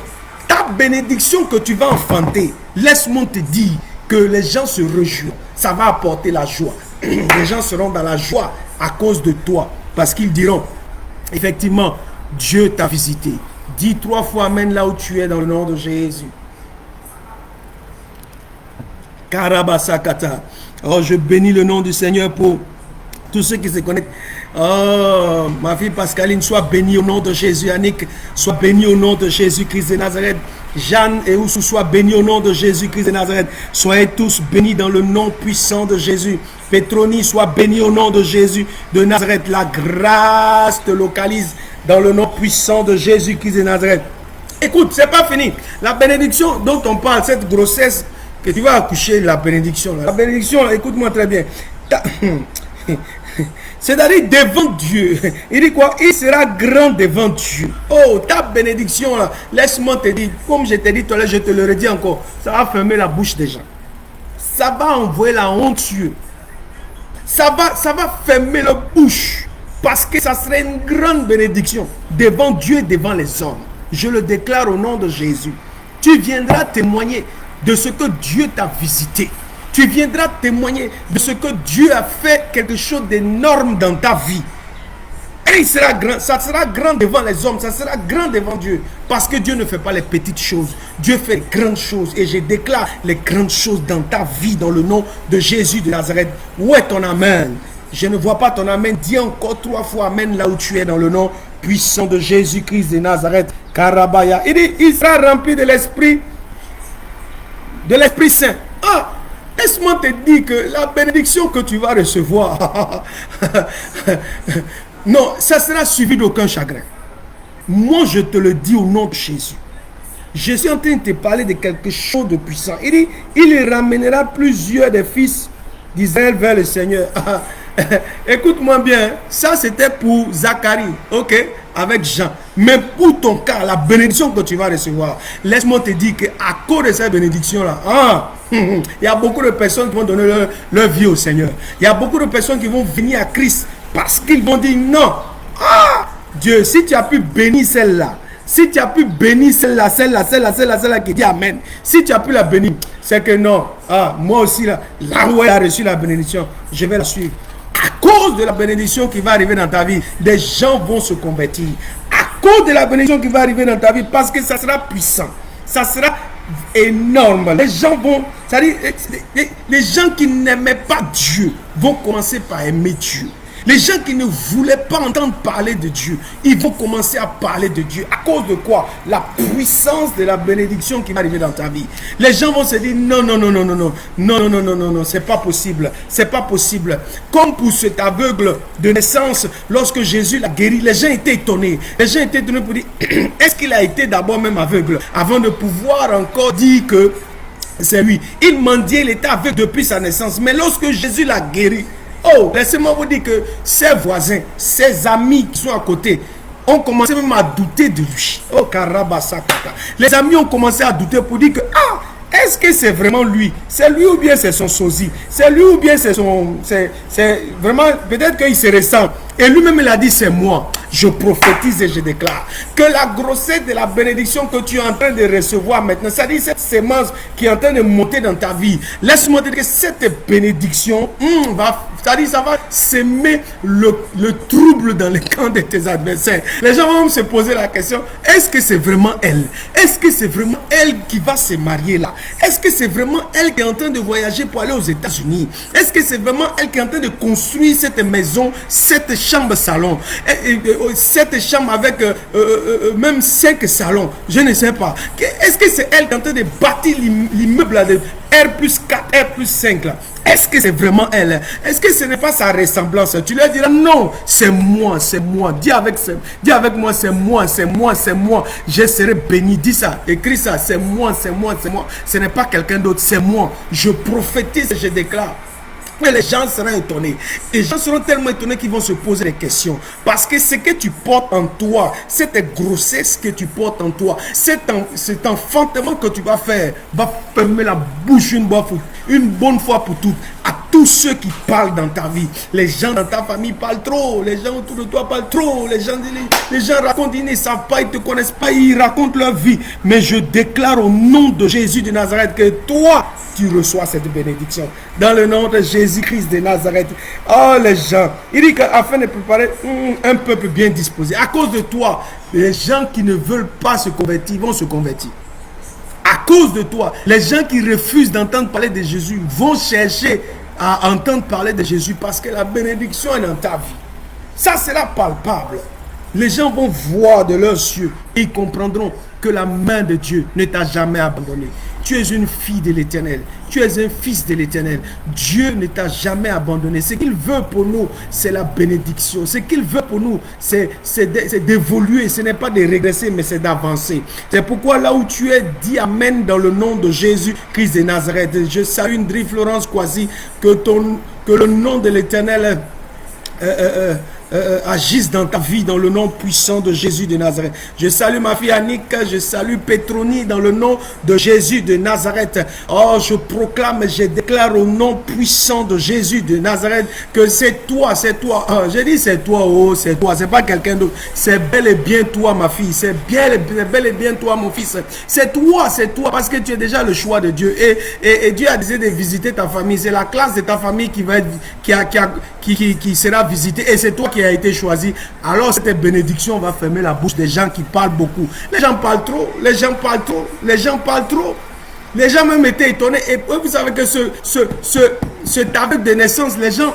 Ta bénédiction que tu vas enfanter, laisse-moi te dire que les gens se réjouiront. Ça va apporter la joie. Les gens seront dans la joie à cause de toi. Parce qu'ils diront, effectivement, Dieu t'a visité. Dis 3 fois amen là où tu es dans le nom de Jésus. Karabasakata. Oh, je bénis le nom du Seigneur pour tous ceux qui se connectent. Oh, ma fille Pascaline, sois bénie au nom de Jésus. Annick, sois bénie au nom de Jésus-Christ de Nazareth. Jeanne et Oussou, sois bénis au nom de Jésus-Christ de Nazareth. Soyez tous bénis dans le nom puissant de Jésus. Petroni, sois béni au nom de Jésus de Nazareth. La grâce te localise dans le nom puissant de Jésus-Christ de Nazareth. Écoute, c'est pas fini. La bénédiction dont on parle, cette grossesse que tu vas accoucher, la bénédiction. La bénédiction, écoute-moi très bien. C'est-à-dire devant Dieu. Il dit quoi? Il sera grand devant Dieu. Oh, ta bénédiction là, laisse-moi te dire, comme je t'ai dit tout à l'heure, je te le redis encore, ça va fermer la bouche des gens. Ça va envoyer la honte sur eux. Ça va fermer leur bouche. Parce que ça serait une grande bénédiction devant Dieu et devant les hommes. Je le déclare au nom de Jésus. Tu viendras témoigner de ce que Dieu t'a visité. Tu viendras témoigner de ce que Dieu a fait quelque chose d'énorme dans ta vie. Et il sera grand, ça sera grand devant les hommes, ça sera grand devant Dieu. Parce que Dieu ne fait pas les petites choses. Dieu fait les grandes choses. Et je déclare les grandes choses dans ta vie, dans le nom de Jésus de Nazareth. Où est ton amen? Je ne vois pas ton amen. Dis encore 3 fois amen là où tu es, dans le nom puissant de Jésus-Christ de Nazareth. Karabaya. Il dit, il sera rempli de l'Esprit Saint. Ah! Laisse-moi te dire que la bénédiction que tu vas recevoir, non, ça sera suivi d'aucun chagrin. Moi, je te le dis au nom de Jésus. Je suis en train de te parler de quelque chose de puissant. Il dit, il ramènera plusieurs des fils d'Israël vers le Seigneur. Écoute-moi bien, ça c'était pour Zacharie, ok, avec Jean. Mais pour ton cas, la bénédiction que tu vas recevoir, laisse-moi te dire qu'à cause de cette bénédiction-là, il y a beaucoup de personnes qui vont donner leur vie au Seigneur. Il y a beaucoup de personnes qui vont venir à Christ parce qu'ils vont dire non. Ah, Dieu, si tu as pu bénir celle-là, si tu as pu bénir celle-là qui dit Amen, si tu as pu la bénir, c'est que non, ah, moi aussi là où elle a reçu la bénédiction, je vais la suivre. À cause de la bénédiction qui va arriver dans ta vie, des gens vont se convertir. À cause de la bénédiction qui va arriver dans ta vie, parce que ça sera puissant, ça sera énorme. Les gens vont, c'est-à-dire, les gens qui n'aimaient pas Dieu vont commencer par aimer Dieu. Les gens qui ne voulaient pas entendre parler de Dieu, ils vont commencer à parler de Dieu. À cause de quoi? La puissance de la bénédiction qui va arriver dans ta vie. Les gens vont se dire non, c'est pas possible. C'est pas possible. Comme pour cet aveugle de naissance, lorsque Jésus l'a guéri, les gens étaient étonnés. Les gens étaient étonnés pour dire, est-ce qu'il a été d'abord même aveugle avant de pouvoir encore dire que c'est lui? Il mendiait, il était aveugle depuis sa naissance. Mais lorsque Jésus l'a guéri, oh, laissez-moi vous dire que ses voisins, ses amis qui sont à côté, ont commencé même à douter de lui. Oh, Karabasakata. Les amis ont commencé à douter pour dire que, ah, est-ce que c'est vraiment lui? C'est lui ou bien c'est son sosie? C'est lui ou bien c'est son... C'est vraiment... Peut-être qu'il se ressemble. Et lui-même, il a dit, c'est moi. Je prophétise et je déclare que la grossesse de la bénédiction que tu es en train de recevoir maintenant, c'est-à-dire cette sémence qui est en train de monter dans ta vie, laisse-moi dire que cette bénédiction c'est-à-dire ça va semer le trouble dans les camps de tes adversaires. Les gens vont se poser la question, est-ce que c'est vraiment elle? Est-ce que c'est vraiment elle qui va se marier là? Est-ce que c'est vraiment elle qui est en train de voyager pour aller aux États-Unis? Est-ce que c'est vraiment elle qui est en train de construire cette maison, cette chambre salon, cette chambre avec même 5 salons? Je ne sais pas. Est-ce que c'est elle qui est en train de bâtir l'immeuble de R plus 4, R plus 5 là? Est-ce que c'est vraiment elle? Est-ce que ce n'est pas sa ressemblance? Tu leur diras non, c'est moi, c'est moi. Dis avec moi, c'est moi, c'est moi, c'est moi. Je serai béni. Dis ça, écris ça, c'est moi, c'est moi, c'est moi. Ce n'est pas quelqu'un d'autre, c'est moi. Je prophétise et je déclare. Mais les gens seront étonnés. Les gens seront tellement étonnés qu'ils vont se poser des questions. Parce que ce que tu portes en toi, cette grossesse que tu portes en toi, cet enfantement que tu vas faire, va fermer la bouche une bonne fois pour toutes à tous ceux qui parlent dans ta vie. Les gens dans ta famille parlent trop. Les gens autour de toi parlent trop. Les gens racontent, ils ne savent pas, ils ne te connaissent pas, ils racontent leur vie. Mais je déclare au nom de Jésus de Nazareth que toi, tu reçois cette bénédiction. Dans le nom de Jésus-Christ de Nazareth. Oh les gens, il dit qu'afin de préparer un peuple bien disposé, à cause de toi, les gens qui ne veulent pas se convertir vont se convertir. À cause de toi, les gens qui refusent d'entendre parler de Jésus vont chercher à entendre parler de Jésus parce que la bénédiction est dans ta vie. Ça sera palpable. Les gens vont voir de leurs yeux et ils comprendront que la main de Dieu ne t'a jamais abandonné. Tu es une fille de l'Éternel. Tu es un fils de l'Éternel. Dieu ne t'a jamais abandonné. Ce qu'il veut pour nous, c'est la bénédiction. Ce qu'il veut pour nous, c'est d'évoluer. Ce n'est pas de régresser, mais c'est d'avancer. C'est pourquoi là où tu es, dis Amen dans le nom de Jésus-Christ de Nazareth. Je salue Ndri Florence Kwasi, que le nom de l'Éternel agisse dans ta vie dans le nom puissant de Jésus de Nazareth. Je salue ma fille Annick, je salue Petronie dans le nom de Jésus de Nazareth. Oh, je proclame et je déclare au nom puissant de Jésus de Nazareth que c'est toi, c'est toi. Oh, je dis c'est toi, oh, c'est toi, c'est pas quelqu'un d'autre. C'est bel et bien toi, ma fille. C'est bel et bien toi, mon fils. C'est toi, parce que tu es déjà le choix de Dieu. Et Dieu a décidé de visiter ta famille. C'est la classe de ta famille qui va être, qui sera visitée. Et c'est toi qui a été choisi. Alors cette bénédiction va fermer la bouche des gens qui parlent beaucoup. Les gens parlent trop, les gens parlent trop, les gens parlent trop. Les gens même étaient étonnés. Et vous savez que cet aveugle de naissance, les gens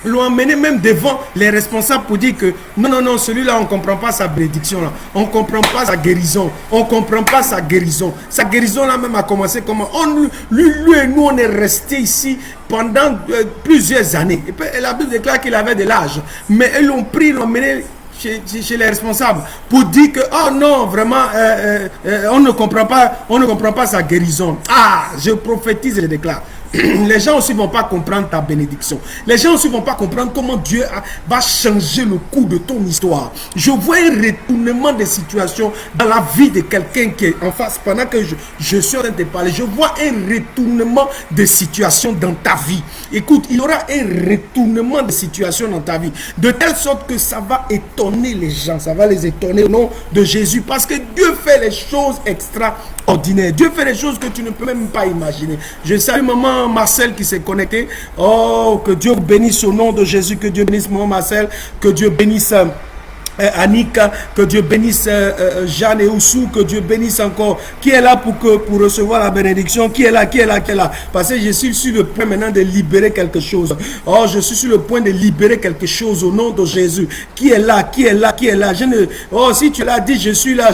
l'ont emmené même devant les responsables pour dire que non, celui-là, on ne comprend pas sa bénédiction là. On ne comprend pas sa guérison. On ne comprend pas sa guérison. Sa guérison là même a commencé comment lui et nous, on est restés ici pendant plusieurs années. Et la Bible déclare qu'il avait de l'âge. Mais ils l'ont pris, ils l'ont emmené chez les responsables pour dire que oh non vraiment on ne comprend pas sa guérison. Ah, je prophétise et je déclare, les gens aussi ne vont pas comprendre ta bénédiction. Les gens aussi ne vont pas comprendre comment Dieu va changer le cours de ton histoire. Je vois un retournement de situation dans la vie de quelqu'un qui est en face. Pendant que je suis en train de te parler, je vois un retournement de situation dans ta vie. Écoute, il y aura un retournement de situation dans ta vie, de telle sorte que ça va étonner les gens. Ça va les étonner au nom de Jésus, parce que Dieu fait les choses extraordinaires. Dieu fait les choses que tu ne peux même pas imaginer. Je salue maman Marcel qui s'est connecté. Oh, que Dieu bénisse au nom de Jésus, que Dieu bénisse maman Marcel, que Dieu bénisse Annick, que Dieu bénisse Jeanne et Oussou, que Dieu bénisse encore. Qui est là pour recevoir la bénédiction? Qui est là? Parce que je suis sur le point maintenant de libérer quelque chose. Oh, je suis sur le point de libérer quelque chose au nom de Jésus. Qui est là? Oh, si tu l'as dit, je suis là,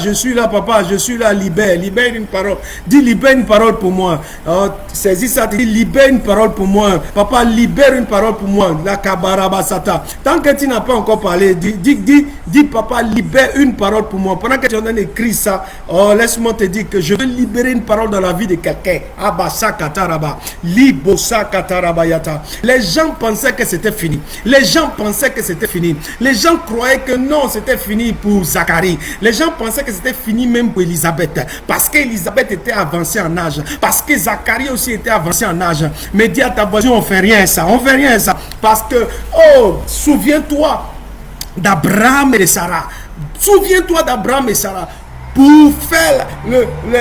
papa, je suis là, libère une parole. Dis, libère une parole pour moi. Oh, saisis ça, dis, libère une parole pour moi. Papa, libère une parole pour moi. La kabarabasata. Tant que tu n'as pas encore parlé, dis, papa, libère une parole pour moi. Pendant que tu en as écrit ça, oh, laisse-moi te dire que je veux libérer une parole dans la vie de quelqu'un. Abasa kataraba, libosa katarabayata. Les gens pensaient que c'était fini. Les gens croyaient que non, c'était fini pour Zacharie. Les gens pensaient que c'était fini même pour Élisabeth. Parce qu'Élisabeth était avancée en âge. Parce que Zacharie aussi était avancé en âge. Mais dis à ta voisine, on fait rien ça. Parce que, oh, souviens-toi d'Abraham et de Sarah. Souviens-toi d'Abraham et Sarah. Pour faire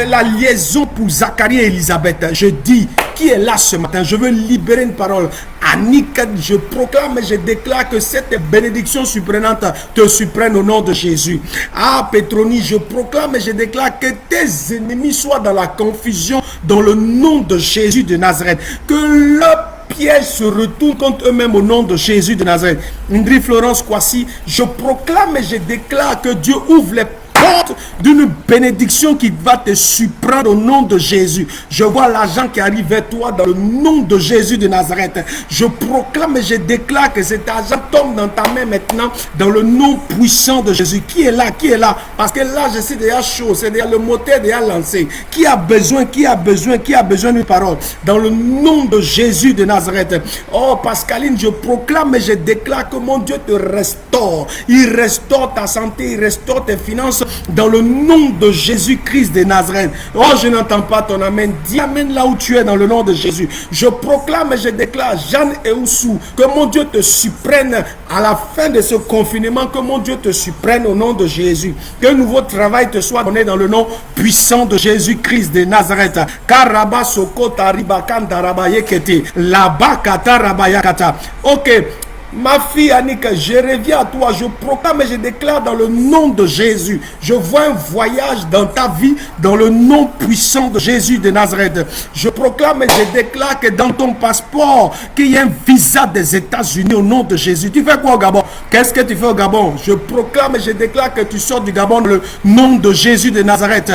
la liaison pour Zacharie et Élisabeth. Je dis, qui est là ce matin? Je veux libérer une parole. Annick, je proclame et je déclare que cette bénédiction surprenante te surprenne au nom de Jésus. Ah, Petronie, je proclame et je déclare que tes ennemis soient dans la confusion dans le nom de Jésus de Nazareth. Que leur piège se retourne contre eux-mêmes au nom de Jésus de Nazareth. Ingrid Florence Kwasi, je proclame et je déclare que Dieu ouvre les porte d'une bénédiction qui va te surprendre au nom de Jésus. Je vois l'argent qui arrive vers toi dans le nom de Jésus de Nazareth. Je proclame et je déclare que cet argent tombe dans ta main maintenant dans le nom puissant de Jésus. Qui est là? Parce que là, je suis déjà chaud, c'est déjà le moteur déjà lancé. Qui a besoin d'une parole dans le nom de Jésus de Nazareth? Oh, Pascaline, je proclame et je déclare que mon Dieu te restaure. Il restaure ta santé, il restaure tes finances dans le nom de Jésus-Christ de Nazareth. Oh, je n'entends pas ton amen. Dis amen là où tu es dans le nom de Jésus. Je proclame et je déclare, Jeanne et Oussou, que mon Dieu te surprenne à la fin de ce confinement, que mon Dieu te surprenne au nom de Jésus. Que un nouveau travail te soit donné dans le nom puissant de Jésus-Christ de Nazareth. Karaba sokota ribakanda rabayekete labakata rabayakata. Ok. Ma fille Annick, je reviens à toi, je proclame et je déclare dans le nom de Jésus. Je vois un voyage dans ta vie dans le nom puissant de Jésus de Nazareth. Je proclame et je déclare que dans ton passeport, qu'il y a un visa des États-Unis au nom de Jésus. Tu fais quoi au Gabon? Qu'est-ce que tu fais au Gabon? Je proclame et je déclare que tu sors du Gabon dans le nom de Jésus de Nazareth.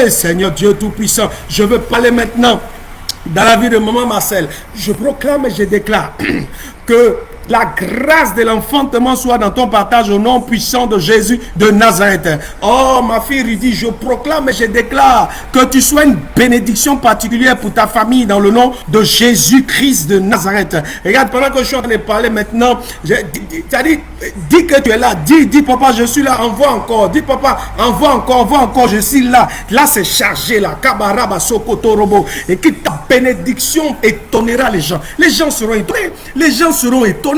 Seigneur Dieu Tout-Puissant, je veux parler maintenant dans la vie de maman Marcel. Je proclame et je déclare que La grâce de l'enfantement soit dans ton partage au nom puissant de Jésus de Nazareth. Oh, ma fille Rudy, je proclame et je déclare que tu sois une bénédiction particulière pour ta famille dans le nom de Jésus-Christ de Nazareth. Regarde, pendant que je suis en train de parler maintenant, dis que tu es là. Dis, papa, je suis là, envoie encore. Dis, papa, envoie encore, je suis là. Là, c'est chargé, là. Kabaraba, Sokoto, Robo. Et que ta bénédiction étonnera les gens. Les gens seront étonnés. Les gens seront étonnés.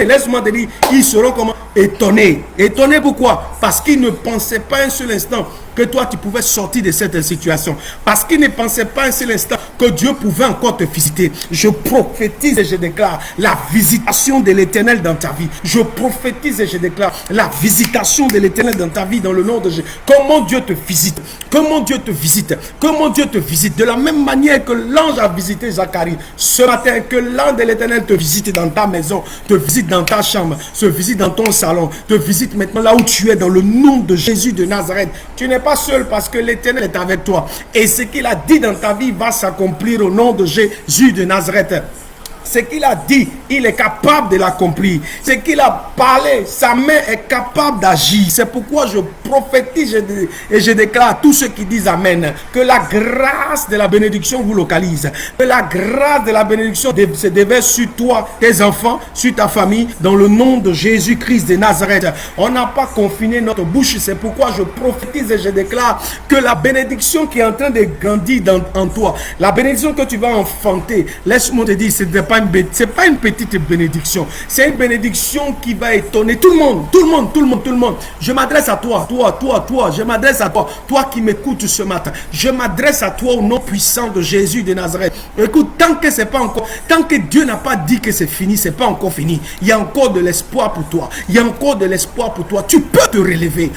Laisse-moi te dire, ils seront comment? Étonnés. Étonnés pourquoi? Parce qu'ils ne pensaient pas un seul instant que toi tu pouvais sortir de cette situation. Parce qu'ils ne pensaient pas un seul instant que Dieu pouvait encore te visiter. Je prophétise et je déclare la visitation de l'Éternel dans ta vie. Je prophétise et je déclare la visitation de l'Éternel dans ta vie dans le nom de Jésus. Comment Dieu te visite. Comment Dieu te visite. Comment Dieu te visite. De la même manière que l'ange a visité Zacharie ce matin, que l'ange de l'Éternel te visite dans ta maison, te visite dans ta chambre, se visite dans ton salon, te visite maintenant là où tu es dans le nom de Jésus de Nazareth. Tu n'es pas seul parce que l'Éternel est avec toi. Et ce qu'il a dit dans ta vie va s'accomplir au nom de Jésus de Nazareth. Ce qu'il a dit, il est capable de l'accomplir. Ce qu'il a parlé, sa main est capable d'agir. C'est pourquoi je prophétise et je déclare à tous ceux qui disent Amen, que la grâce de la bénédiction vous localise. Que la grâce de la bénédiction se déverse sur toi, tes enfants, sur ta famille, dans le nom de Jésus-Christ de Nazareth. On n'a pas confiné notre bouche. C'est pourquoi je prophétise et je déclare que la bénédiction qui est en train de grandir en toi, la bénédiction que tu vas enfanter, laisse-moi te dire, ce n'est pas une petite bénédiction. C'est une bénédiction qui va étonner tout le monde. Je m'adresse à toi. Je m'adresse à toi. Toi qui m'écoutes ce matin. Je m'adresse à toi au nom puissant de Jésus de Nazareth. Écoute, tant que Dieu n'a pas dit que c'est fini, c'est pas encore fini. Il y a encore de l'espoir pour toi. Tu peux te relever.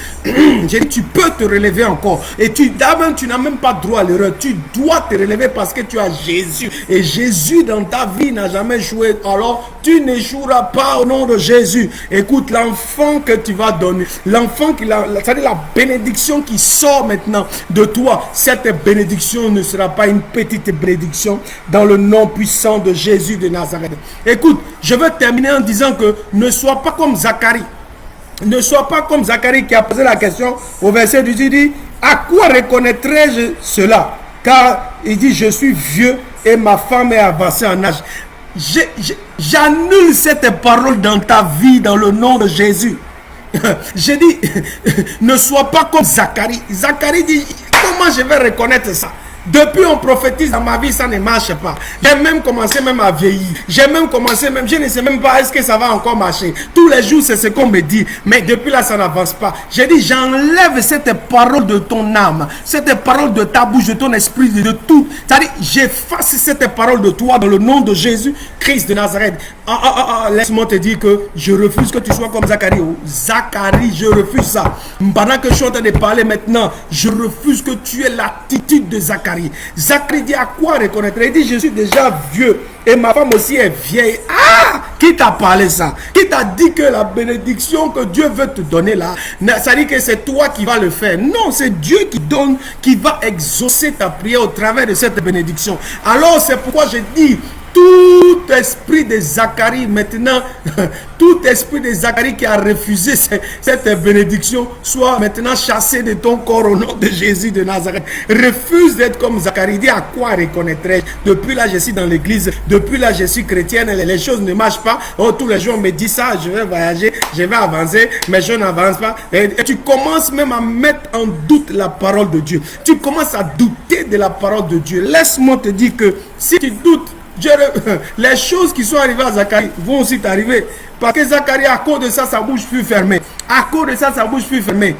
J'ai dit, tu peux te relever encore. Et tu n'as même pas droit à l'erreur. Tu dois te relever parce que tu as Jésus. Et Jésus dans ta vie n'a jamais joué, alors tu n'échoueras pas au nom de Jésus. Écoute, l'enfant que tu vas donner, c'est-à-dire la bénédiction qui sort maintenant de toi, cette bénédiction ne sera pas une petite bénédiction dans le nom puissant de Jésus de Nazareth. Écoute, je veux terminer en disant que ne sois pas comme Zacharie. Ne sois pas comme Zacharie qui a posé la question au verset 18, il dit, à quoi reconnaîtrai-je cela? Car il dit, je suis vieux et ma femme est avancée en âge. J'annule cette parole dans ta vie dans le nom de Jésus. J'ai dit, ne sois pas comme Zacharie. Zacharie dit, comment je vais reconnaître ça? Depuis on prophétise dans ma vie, ça ne marche pas. J'ai même commencé à vieillir. Je ne sais même pas est-ce que ça va encore marcher. Tous les jours, c'est ce qu'on me dit. Mais depuis là, ça n'avance pas. J'ai dit, j'enlève cette parole de ton âme, cette parole de ta bouche, de ton esprit, de tout. C'est-à-dire, j'efface cette parole de toi dans le nom de Jésus, Christ de Nazareth. Laisse-moi te dire que je refuse que tu sois comme Zacharie. Zacharie, je refuse ça. Pendant que je suis en train de parler maintenant, je refuse que tu aies l'attitude de Zacharie. Zacharie dit, à quoi reconnaître? Il dit, je suis déjà vieux et ma femme aussi est vieille. Ah! Qui t'a parlé ça? Qui t'a dit que la bénédiction que Dieu veut te donner là, ça dit que c'est toi qui vas le faire? Non, c'est Dieu qui donne, qui va exaucer ta prière au travers de cette bénédiction. Alors c'est pourquoi je dis, tout esprit de Zacharie maintenant, tout esprit de Zacharie qui a refusé cette bénédiction, soit maintenant chassé de ton corps au nom de Jésus de Nazareth. Refuse d'être comme Zacharie. Dis, à quoi reconnaîtrais-je? Depuis là, je suis dans l'église. Depuis là, je suis chrétienne. Les choses ne marchent pas. Oh, tous les jours, on me dit ça. Je vais voyager, je vais avancer, mais je n'avance pas. Et tu commences même à mettre en doute la parole de Dieu. Tu commences à douter de la parole de Dieu. Laisse-moi te dire que si tu doutes, les choses qui sont arrivées à Zacharie vont aussi t'arriver. Parce que Zacharie, à cause de ça, sa bouche fut fermée. À cause de ça, sa bouche fut fermée.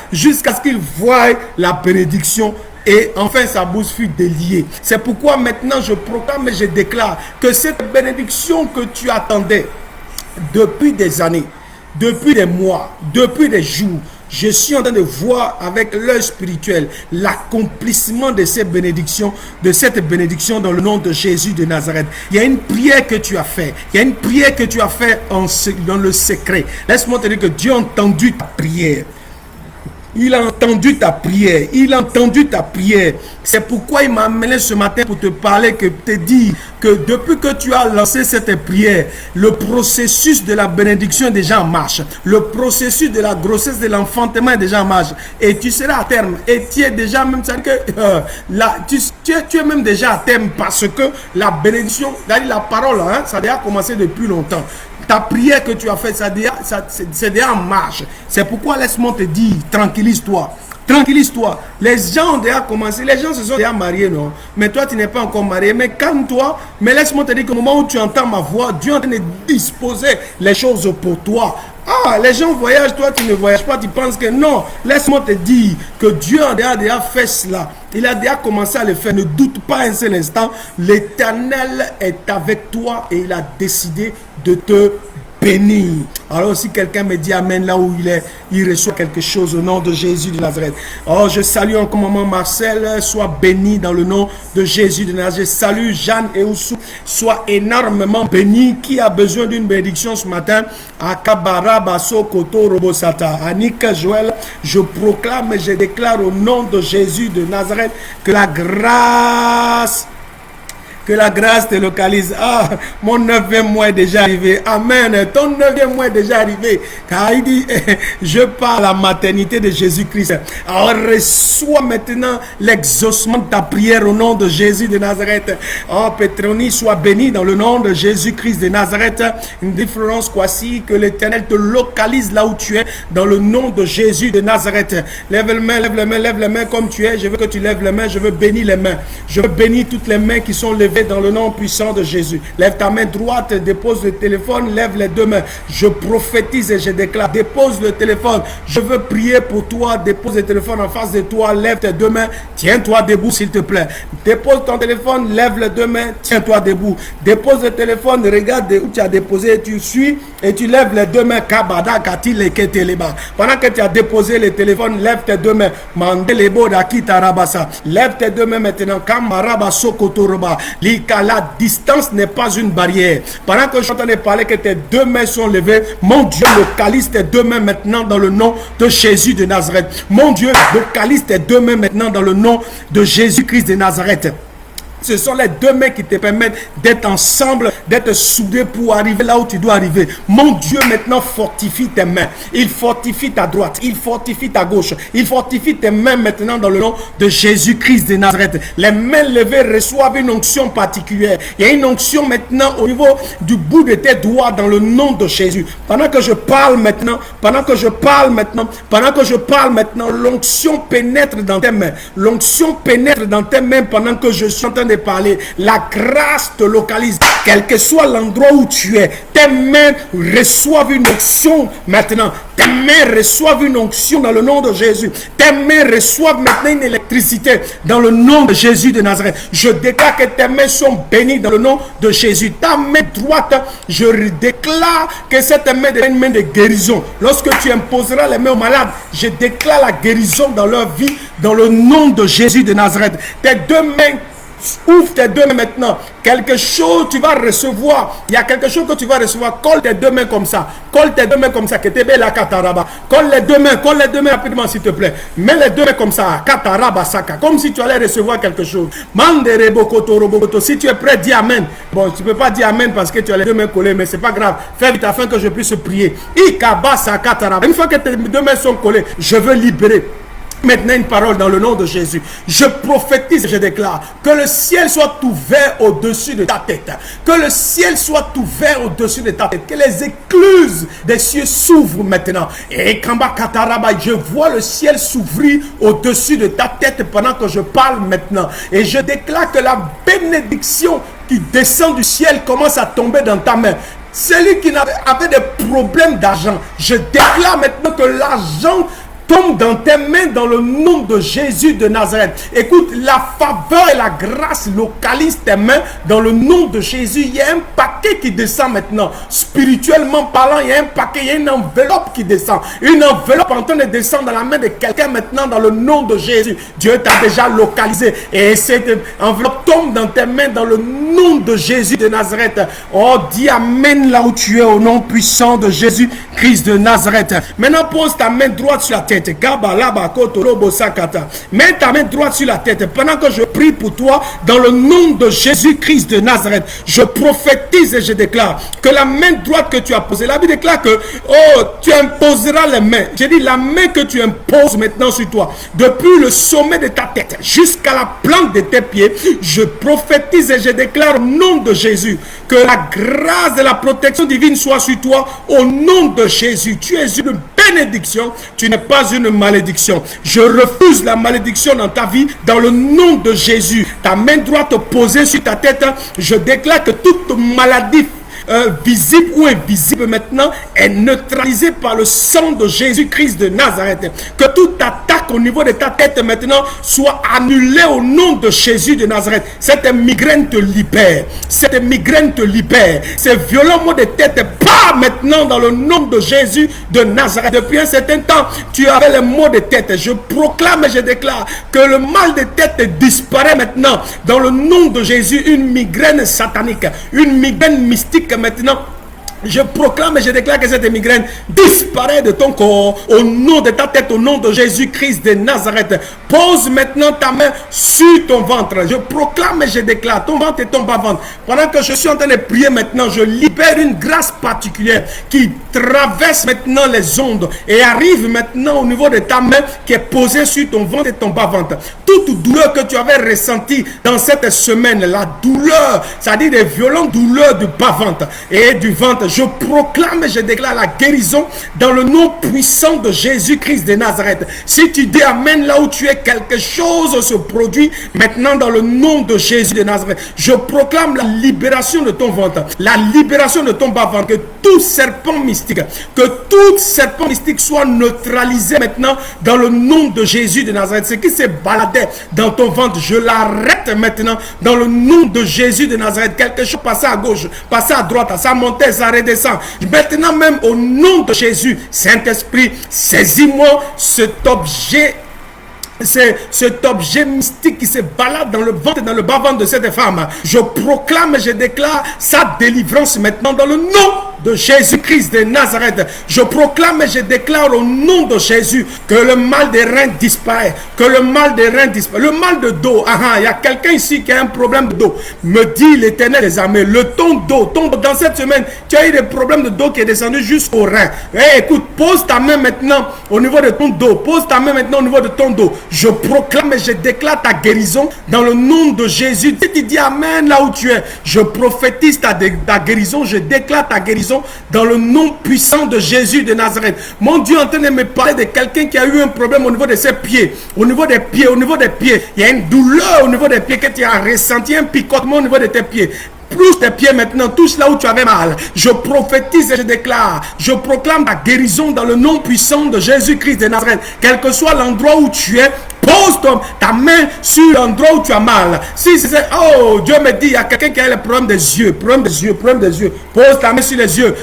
Jusqu'à ce qu'il voie la bénédiction. Et enfin, sa bouche fut déliée. C'est pourquoi maintenant, je proclame et je déclare que cette bénédiction que tu attendais depuis des années, depuis des mois, depuis des jours, je suis en train de voir avec l'œil spirituel l'accomplissement de cette bénédiction dans le nom de Jésus de Nazareth. Il y a une prière que tu as faite. Il y a une prière que tu as faite dans le secret. Laisse-moi te dire que Dieu a entendu ta prière. Il a entendu ta prière. Il a entendu ta prière. C'est pourquoi il m'a amené ce matin pour te parler, que te dire que depuis que tu as lancé cette prière, le processus de la bénédiction est déjà en marche. Le processus de la grossesse, de l'enfantement est déjà en marche. Et tu seras à terme. Et tu es déjà même, tu es même déjà à terme, parce que la bénédiction, la parole, ça a déjà commencé depuis longtemps. Ta prière que tu as faite, c'est déjà en marche. C'est pourquoi laisse-moi te dire, tranquillise-toi. Tranquillise-toi. Les gens ont déjà commencé. Les gens se sont déjà mariés, non? Mais toi, tu n'es pas encore marié. Mais calme-toi. Mais laisse-moi te dire qu'au moment où tu entends ma voix, Dieu est en train de disposer les choses pour toi. Ah, les gens voyagent, toi tu ne voyages pas, tu penses que non. Laisse-moi te dire que Dieu a déjà fait cela. Il a déjà commencé à le faire. Ne doute pas un seul instant. L'Éternel est avec toi et il a décidé de te bénir. Alors si quelqu'un me dit amen là où il est, il reçoit quelque chose au nom de Jésus de Nazareth. Oh, je salue encore maman Marcel, sois béni dans le nom de Jésus de Nazareth. Je salue Jeanne et Oussou, sois énormément béni. Qui a besoin d'une bénédiction ce matin? Akabara Basso Koto Robosata. Annick Joël, je proclame et je déclare au nom de Jésus de Nazareth que la grâce te localise. Ah, mon 9e mois est déjà arrivé. Amen. Ton 9e mois est déjà arrivé. Car il dit, je parle à la maternité de Jésus-Christ. Alors reçois maintenant l'exaucement de ta prière au nom de Jésus de Nazareth. Oh, Pétronie, sois béni dans le nom de Jésus-Christ de Nazareth. Une différence quasi, que l'Éternel te localise là où tu es, dans le nom de Jésus de Nazareth. Lève les mains, lève les mains, lève les mains comme tu es. Je veux que tu lèves les mains. Je veux bénir les mains. Je veux bénir toutes les mains qui sont levées dans le nom puissant de Jésus. Lève ta main droite, dépose le téléphone, lève les deux mains. Je prophétise et je déclare. Dépose le téléphone. Je veux prier pour toi. Dépose le téléphone en face de toi. Lève tes deux mains. Tiens-toi debout s'il te plaît. Dépose ton téléphone, lève les deux mains. Tiens-toi debout. Dépose le téléphone, regarde où tu as déposé. Tu suis et tu lèves les deux mains. Kabada kati lekete leba. Pendant que tu as déposé le téléphone, lève tes deux mains. Mandelebo dakita rabasa. Lève tes deux mains maintenant. Kamaraba sokotoroba. La distance n'est pas une barrière. Pendant que je suis en train de parler, que tes deux mains sont levées, mon Dieu localise tes deux mains maintenant dans le nom de Jésus de Nazareth. Mon Dieu localise tes deux mains maintenant dans le nom de Jésus-Christ de Nazareth. Ce sont les deux mains qui te permettent d'être ensemble, d'être soudés pour arriver là où tu dois arriver. Mon Dieu maintenant fortifie tes mains. Il fortifie ta droite. Il fortifie ta gauche. Il fortifie tes mains maintenant dans le nom de Jésus-Christ de Nazareth. Les mains levées reçoivent une onction particulière. Il y a une onction maintenant au niveau du bout de tes doigts dans le nom de Jésus. Pendant que je parle maintenant, l'onction pénètre dans tes mains. L'onction pénètre dans tes mains pendant que je suis en train de parler. La grâce te localise, quel que soit l'endroit où tu es. Tes mains reçoivent une onction maintenant. Tes mains reçoivent une onction dans le nom de Jésus. Tes mains reçoivent maintenant une électricité dans le nom de Jésus de Nazareth. Je déclare que tes mains sont bénies dans le nom de Jésus. Ta main droite, je déclare que cette main est une main de guérison. Lorsque tu imposeras les mains aux malades, je déclare la guérison dans leur vie dans le nom de Jésus de Nazareth. Tes deux mains, ouvre tes deux mains maintenant. Quelque chose tu vas recevoir. Il y a quelque chose que tu vas recevoir. Colle tes deux mains comme ça. Colle tes deux mains comme ça. Que te la kataraba. Colle les deux mains rapidement s'il te plaît. Mets les deux mains comme ça. Kataraba saka. Comme si tu allais recevoir quelque chose. Mandere bokoto roboto. Si tu es prêt, dis amen. Bon, tu peux pas dire amen parce que tu as les deux mains collées, mais c'est pas grave. Fais vite afin que je puisse prier. Ikabasa kataraba. Une fois que tes deux mains sont collées, je veux libérer maintenant une parole dans le nom de Jésus. Je prophétise et je déclare que le ciel soit ouvert au-dessus de ta tête. Que le ciel soit ouvert au-dessus de ta tête. Que les écluses des cieux s'ouvrent maintenant. Et Kamba Kataraba, je vois le ciel s'ouvrir au-dessus de ta tête pendant que je parle maintenant. Et je déclare que la bénédiction qui descend du ciel commence à tomber dans ta main. Celui qui avait des problèmes d'argent, je déclare maintenant que l'argent tombe dans tes mains dans le nom de Jésus de Nazareth. Écoute, la faveur et la grâce localisent tes mains dans le nom de Jésus. Il y a un paquet qui descend maintenant. Spirituellement parlant, il y a un paquet, il y a une enveloppe qui descend. Une enveloppe en train de descendre dans la main de quelqu'un maintenant dans le nom de Jésus. Dieu t'a déjà localisé. Et cette enveloppe tombe dans tes mains dans le nom de Jésus de Nazareth. Oh, dis amen là où tu es au nom puissant de Jésus Christ de Nazareth. Maintenant, pose ta main droite sur la tête. tête. Mets ta main droite sur la tête. Pendant que je prie pour toi, dans le nom de Jésus-Christ de Nazareth, je prophétise et je déclare que la main droite que tu as posée, la Bible déclare que tu imposeras les mains. J'ai dit la main que tu imposes maintenant sur toi, depuis le sommet de ta tête jusqu'à la plante de tes pieds, je prophétise et je déclare au nom de Jésus que la grâce et la protection divine soit sur toi au nom de Jésus. Tu es une bénédiction, tu n'es pas une malédiction. Je refuse la malédiction dans ta vie dans le nom de Jésus. Ta main droite posée sur ta tête, je déclare que toute maladie visible ou invisible maintenant est neutralisée par le sang de Jésus-Christ de Nazareth. Que toute attaque au niveau de ta tête maintenant soit annulée au nom de Jésus de Nazareth. Cette migraine te libère. Cette migraine te libère. Ces violents maux de tête pas maintenant dans le nom de Jésus de Nazareth. Depuis un certain temps, tu avais les maux de tête. Je proclame et je déclare que le mal de tête disparaît maintenant dans le nom de Jésus. Une migraine satanique, une migraine mystique maintenant, je proclame et je déclare que cette migraine disparaît de ton corps au nom de ta tête, au nom de Jésus-Christ de Nazareth. Pose maintenant ta main sur ton ventre. Je proclame et je déclare ton ventre et ton bas-ventre. Pendant que je suis en train de prier maintenant, je libère une grâce particulière qui traverse maintenant les ondes et arrive maintenant au niveau de ta main qui est posée sur ton ventre et ton bas-ventre. Toute douleur que tu avais ressentie dans cette semaine, la douleur, c'est-à-dire des violentes douleurs du bas-ventre et du ventre, je proclame et je déclare la guérison dans le nom puissant de Jésus-Christ de Nazareth. Si tu dis amen là où tu es, quelque chose se produit maintenant dans le nom de Jésus de Nazareth. Je proclame la libération de ton ventre, la libération de ton bas-ventre, que tout serpent mystique, soit neutralisé maintenant dans le nom de Jésus de Nazareth. Ce qui s'est baladé dans ton ventre, je l'arrête maintenant dans le nom de Jésus de Nazareth. Quelque chose passait à gauche, passait à droite, ça montait, ça redescend. Maintenant même au nom de Jésus, Saint-Esprit, saisis-moi cet objet. C'est cet objet mystique qui se balade dans le ventre et dans le bas-ventre de cette femme. Je proclame et je déclare sa délivrance maintenant dans le nom de Jésus-Christ de Nazareth. Je proclame et je déclare au nom de Jésus que le mal des reins disparaît. Que le mal des reins disparaît. Le mal de dos. Il y a quelqu'un ici qui a un problème de dos. Me dit l'Éternel des armées. Ton dos. Dans cette semaine, tu as eu des problèmes de dos qui est descendu jusqu'au rein. Écoute, pose ta main maintenant au niveau de ton dos. Pose ta main maintenant au niveau de ton dos. Je proclame et je déclare ta guérison dans le nom de Jésus. Si tu dis amen là où tu es, je prophétise ta guérison. Je déclare ta guérison dans le nom puissant de Jésus de Nazareth. Mon Dieu est en train de me parler de quelqu'un qui a eu un problème au niveau de ses pieds. Au niveau des pieds. Il y a une douleur au niveau des pieds que tu as ressenti, un picotement au niveau de tes pieds. Touche tes pieds maintenant, touche là où tu avais mal. Je prophétise et je déclare, je proclame ta guérison dans le nom puissant de Jésus-Christ de Nazareth. Quel que soit l'endroit où tu es, pose ta main sur l'endroit où tu as mal. Si c'est oh, Dieu me dit, il y a quelqu'un qui a le problème des yeux, problème des yeux. Pose ta main sur les yeux.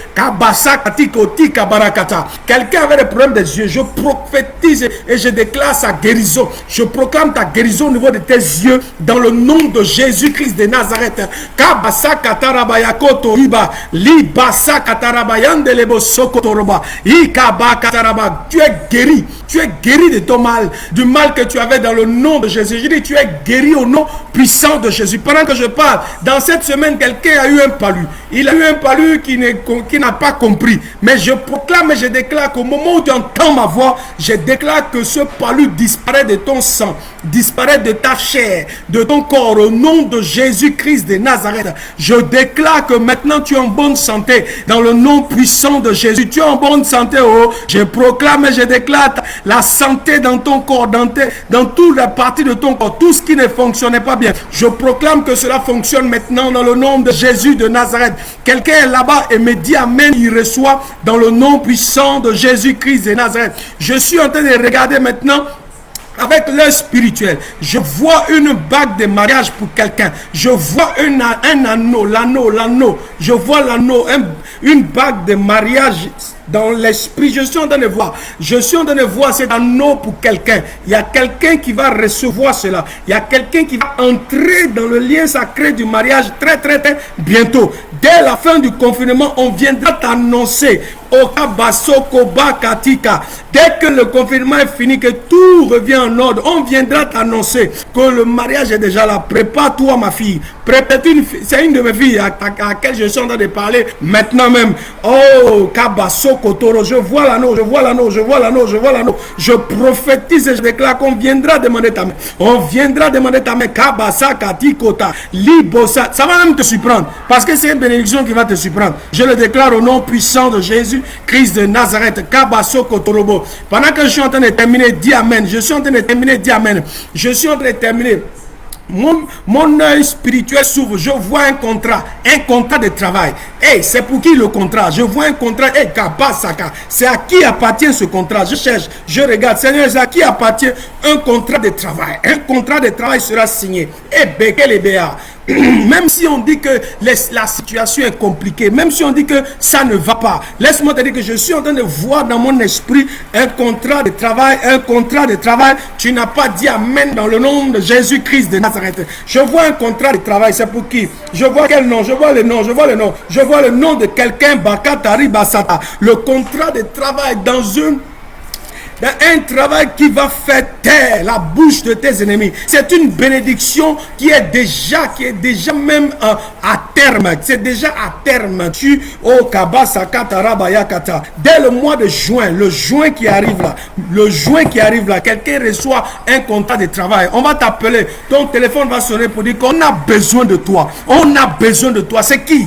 Quelqu'un avait le problème des yeux. Je prophétise et je déclare sa guérison. Je proclame ta guérison au niveau de tes yeux dans le nom de Jésus-Christ de Nazareth. Tu es guéri de ton mal, du mal que tu avais dans le nom de Jésus. Je dis, tu es guéri au nom puissant de Jésus. Pendant que je parle, dans cette semaine, quelqu'un a eu un palu. Il a eu un palu qui n'a pas compris. Mais je proclame et je déclare qu'au moment où tu entends ma voix, je déclare que ce palu disparaît de ton sang, disparaît de ta chair, de ton corps, au nom de Jésus-Christ de Nazareth. Je déclare que maintenant tu es en bonne santé, dans le nom puissant de Jésus. Tu es en bonne santé, oh. Je proclame et je déclare la santé dans ton corps, dans toute la partie de ton corps, tout ce qui ne fonctionnait pas bien. Je proclame que cela fonctionne maintenant dans le nom de Jésus de Nazareth. Quelqu'un est là-bas et me dit amen, il reçoit dans le nom puissant de Jésus-Christ de Nazareth. Je suis en train de regarder maintenant avec l'œil spirituel. Je vois une bague de mariage pour quelqu'un. Je vois un anneau, l'anneau. Je vois l'anneau, une bague de mariage dans l'esprit. Je suis en train de voir cet anneau pour quelqu'un. Il y a quelqu'un qui va recevoir cela. Il y a quelqu'un qui va entrer dans le lien sacré du mariage très bientôt. Dès la fin du confinement, on viendra t'annoncer Dès que le confinement est fini, que tout revient en ordre, on viendra t'annoncer que le mariage est déjà là. Prépare-toi, ma fille. C'est une de mes filles à laquelle je suis en train de parler maintenant même. Oh, Kabasoko Toro, je vois l'anneau, je vois l'anneau, je vois l'anneau, je vois l'anneau. Je prophétise et je déclare qu'on viendra demander ta main. On viendra demander ta main. Kabasa Katikota, Libosa. Ça va même te surprendre parce que c'est une bénédiction qui va te surprendre. Je le déclare au nom puissant de Jésus, Christ de Nazareth. Kabasoko Torobo. Pendant que je suis en train de terminer, dis Amen. Je suis en train de terminer, dis Amen. Je suis en train de terminer. Mon œil spirituel s'ouvre. Je vois un contrat de travail. Hey, c'est pour qui le contrat? Je vois un contrat. Hey, Kabasaka. C'est à qui appartient ce contrat? Je cherche, je regarde. Seigneur, c'est à qui appartient un contrat de travail? Un contrat de travail sera signé. Et Bekel et Béa. Même si on dit que la situation est compliquée, même si on dit que ça ne va pas, laisse-moi te dire que je suis en train de voir dans mon esprit un contrat de travail, un contrat de travail. Tu n'as pas dit Amen dans le nom de Jésus-Christ de Nazareth. Je vois un contrat de travail, c'est pour qui? Je vois quel nom? Je vois le nom, je vois le nom. Je vois le nom de quelqu'un, Bakatari Basata. Le contrat de travail dans un travail qui va faire taire la bouche de tes ennemis. C'est une bénédiction qui est déjà même à terme. C'est déjà à terme. Dès le mois de juin, le juin qui arrive là, quelqu'un reçoit un contrat de travail. On va t'appeler, ton téléphone va sonner pour dire qu'on a besoin de toi. On a besoin de toi. C'est qui?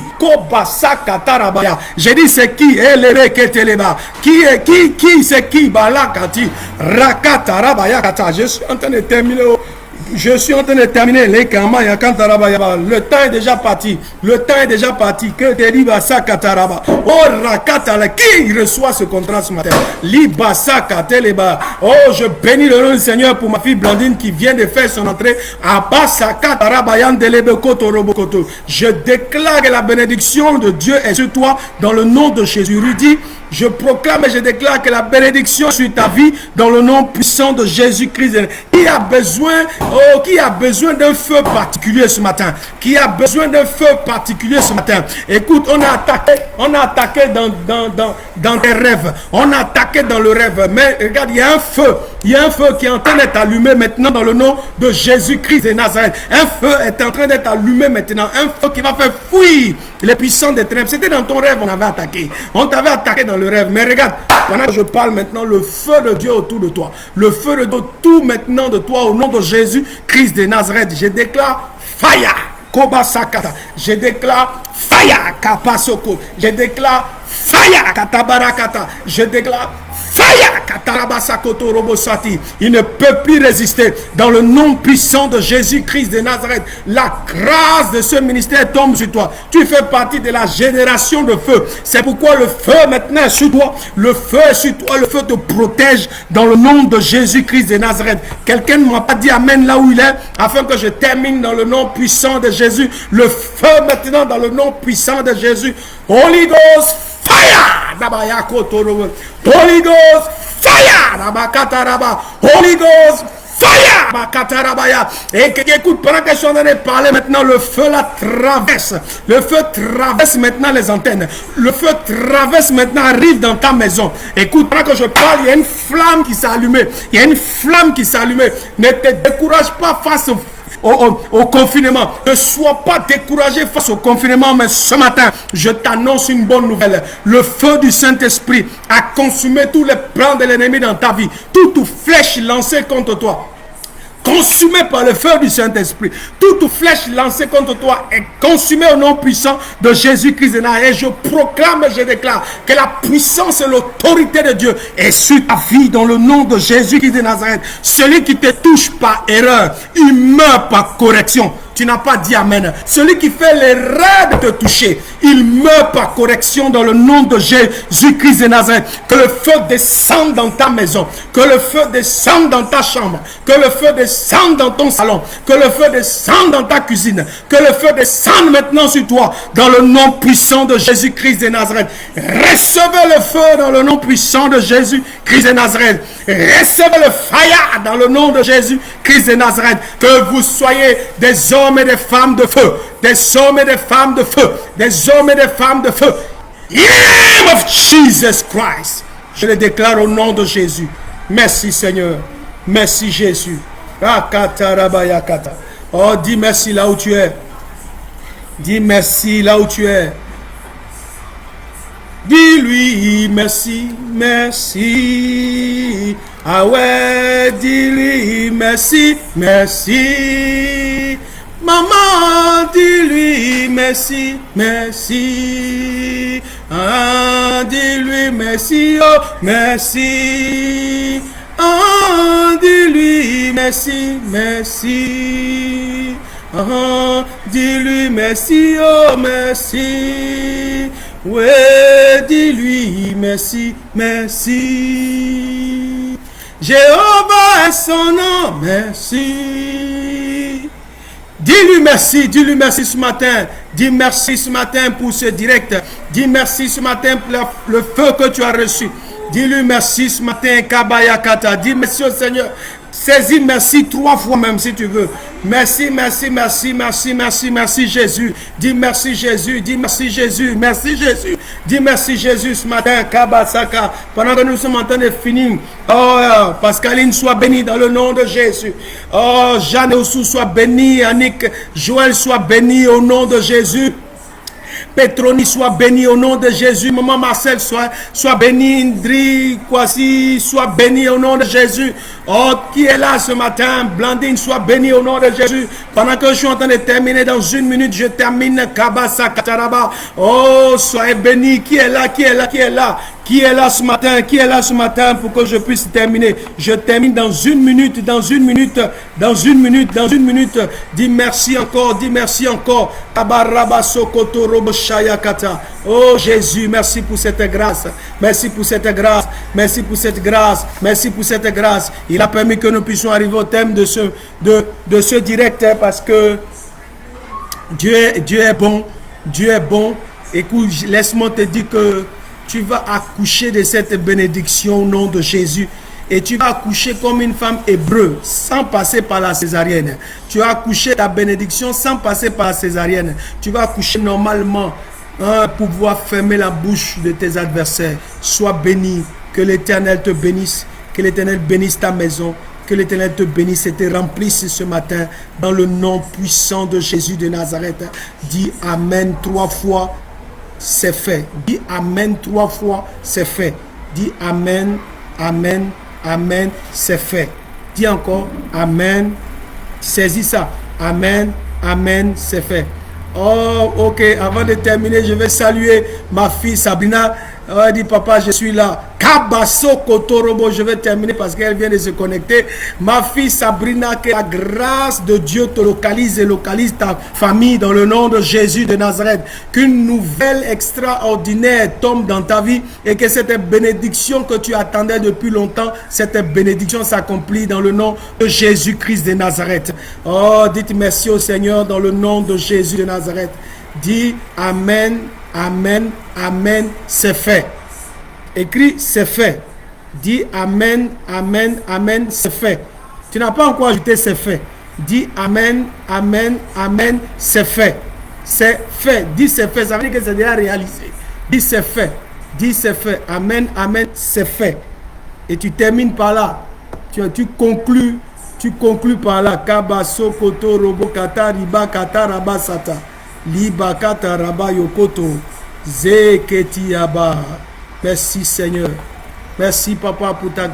J'ai dit c'est qui? Qui est qui? C'est qui? Rakata Rabayakata. Je suis en train de terminer. Je suis en train de terminer. Le temps est déjà parti. Le temps est déjà parti. Que te libasa kataraba. Oh Rakata. Qui reçoit ce contrat ce matin? Libasa kateleba. Oh, je bénis le nom du Seigneur pour ma fille Blandine qui vient de faire son entrée. Abasa katarabayan delebe koto robokoto. Je déclare que la bénédiction de Dieu est sur toi dans le nom de Jésus. Rudy, je proclame et je déclare que la bénédiction sur ta vie dans le nom puissant de Jésus-Christ. Qui a besoin d'un feu particulier ce matin? Qui a besoin d'un feu particulier ce matin? Écoute, on a attaqué dans tes rêves. On a attaqué dans le rêve. Mais regarde, il y a un feu qui est en train d'être allumé maintenant dans le nom de Jésus-Christ de Nazareth. Un feu est en train d'être allumé maintenant. Un feu qui va faire fuir les puissants des ténèbres. C'était dans ton rêve, on avait attaqué. On t'avait attaqué dans le rêve. Mais regarde, pendant que je parle maintenant, le feu de Dieu autour de toi. Le feu de Dieu tout maintenant de toi au nom de Jésus Christ de Nazareth. Je déclare fire. Kobasakata. Je déclare fire. Kapasoko. Je déclare fire. Katabarakata. Je déclare fire. Katarabasakoto Robosati. Il ne peut plus résister. Dans le nom puissant de Jésus-Christ de Nazareth, la grâce de ce ministère tombe sur toi. Tu fais partie de la génération de feu. C'est pourquoi le feu maintenant est sur toi. Le feu est sur toi. Le feu te protège dans le nom de Jésus-Christ de Nazareth. Quelqu'un ne m'a pas dit Amen là où il est, afin que je termine dans le nom puissant de Jésus. Le feu maintenant dans le nom puissant de Jésus. Holy Ghost fire! Holy Ghost fire! Holy Ghost fire! Et écoute, pendant que je suis en train de parler maintenant, le feu la traverse. Le feu traverse maintenant les antennes. Le feu traverse maintenant, arrive dans ta maison. Écoute, pendant que je parle, il y a une flamme qui s'est allumée. Il y a une flamme qui s'est allumée. Ne te décourage pas face au confinement. Ne sois pas découragé face au confinement, mais ce matin, je t'annonce une bonne nouvelle. Le feu du Saint-Esprit a consumé tous les plans de l'ennemi dans ta vie. Toute flèche lancée contre toi, consumé par le feu du Saint-Esprit. Toute flèche lancée contre toi est consumée au nom puissant de Jésus-Christ de Nazareth. Et je proclame et je déclare que la puissance et l'autorité de Dieu est sur ta vie dans le nom de Jésus-Christ de Nazareth. Celui qui te touche par erreur, il meurt par correction. Tu n'as pas dit Amen. Celui qui fait l'erreur de te toucher, il meurt par correction dans le nom de Jésus-Christ de Nazareth. Que le feu descende dans ta maison. Que le feu descende dans ta chambre. Que le feu descende dans ton salon. Que le feu descende dans ta cuisine. Que le feu descende maintenant sur toi. Dans le nom puissant de Jésus-Christ de Nazareth. Recevez le feu dans le nom puissant de Jésus-Christ de Nazareth. Recevez le fire dans le nom de Jésus-Christ de Nazareth. Que vous soyez des hommes et des femmes de feu, des hommes et des femmes de feu, des hommes et des femmes de feu. name of Jesus Christ. Je le déclare au nom de Jésus. Merci Seigneur. Merci Jésus. Oh, dis merci là où tu es. Dis merci là où tu es. Dis-lui merci, merci. Ah ouais, dis-lui merci, merci. Maman, dis-lui merci, merci. Ah, dis-lui merci, oh, merci. Ah, dis-lui merci, merci. Ah, dis-lui merci, oh, merci. Ouais, dis-lui merci, merci. Jéhovah est son nom, merci. Dis-lui merci ce matin. Dis merci ce matin pour ce direct. Dis merci ce matin pour le feu que tu as reçu. Dis-lui merci ce matin, Kabayakata. Dis merci au Seigneur. Saisis merci 3 fois même si tu veux. Merci, merci, merci, merci, merci, merci Jésus. Dis merci Jésus, dis merci Jésus, merci Jésus. Dis merci Jésus ce matin, Kabasaka. Pendant que nous sommes en train de finir. Oh, Pascaline soit bénie dans le nom de Jésus. Oh, Jeanne Oussou soit bénie. Annick, Joël soit bénie au nom de Jésus. Petroni soit béni au nom de Jésus. Maman Marcel soit béni. Indri Kwasi soit béni au nom de Jésus. Oh, qui est là ce matin? Blandine soit béni au nom de Jésus. Pendant que je suis en train de terminer dans 1 minute, je termine. Kabasa Kataraba. Oh, soyez béni. Qui est là? Qui est là? Qui est là? Qui est là ce matin? Qui est là ce matin pour que je puisse terminer? Je termine dans 1 minute, dans 1 minute, dans 1 minute, dans 1 minute. Dis merci encore, dis merci encore. Oh Jésus, merci pour cette grâce. Merci pour cette grâce. Merci pour cette grâce. Merci pour cette grâce. Il a permis que nous puissions arriver au thème de ce direct parce que Dieu est bon. Dieu est bon. Écoute, laisse-moi te dire que tu vas accoucher de cette bénédiction au nom de Jésus. Et tu vas accoucher comme une femme hébreu, sans passer par la césarienne. Tu vas accoucher ta bénédiction sans passer par la césarienne. Tu vas accoucher normalement, pour pouvoir fermer la bouche de tes adversaires. Sois béni, que l'Éternel te bénisse, que l'Éternel bénisse ta maison, que l'Éternel te bénisse et te remplisse ce matin, dans le nom puissant de Jésus de Nazareth. Dis Amen 3 fois. C'est fait. Dis Amen 3 fois, c'est fait. Dis Amen, Amen, Amen, c'est fait. Dis encore Amen. Saisis ça. Amen, Amen, c'est fait. Oh, ok. Avant de terminer, je vais saluer ma fille Sabrina. Elle dit, papa, je suis là. Kabaso Kotorobo, je vais terminer parce qu'elle vient de se connecter. Ma fille Sabrina, que la grâce de Dieu te localise et localise ta famille dans le nom de Jésus de Nazareth. Qu'une nouvelle extraordinaire tombe dans ta vie et que cette bénédiction que tu attendais depuis longtemps, cette bénédiction s'accomplit dans le nom de Jésus-Christ de Nazareth. Oh, dites merci au Seigneur dans le nom de Jésus de Nazareth. Dis Amen, Amen, Amen, c'est fait. Écris, c'est fait. Dis Amen, Amen, Amen, c'est fait. Tu n'as pas encore ajouté c'est fait. Dis Amen, Amen, Amen, c'est fait. C'est fait. Dis c'est fait. Ça veut dire que c'est déjà réalisé. Dis c'est fait. Dis c'est fait. Amen, Amen, c'est fait. Et tu termines par là. Tu conclus par là. Kabaso koto robo kata riba kata rabasata. Liba kata raba yokoto. Zeketi yaba. Merci Seigneur. Merci Papa pour ta grâce.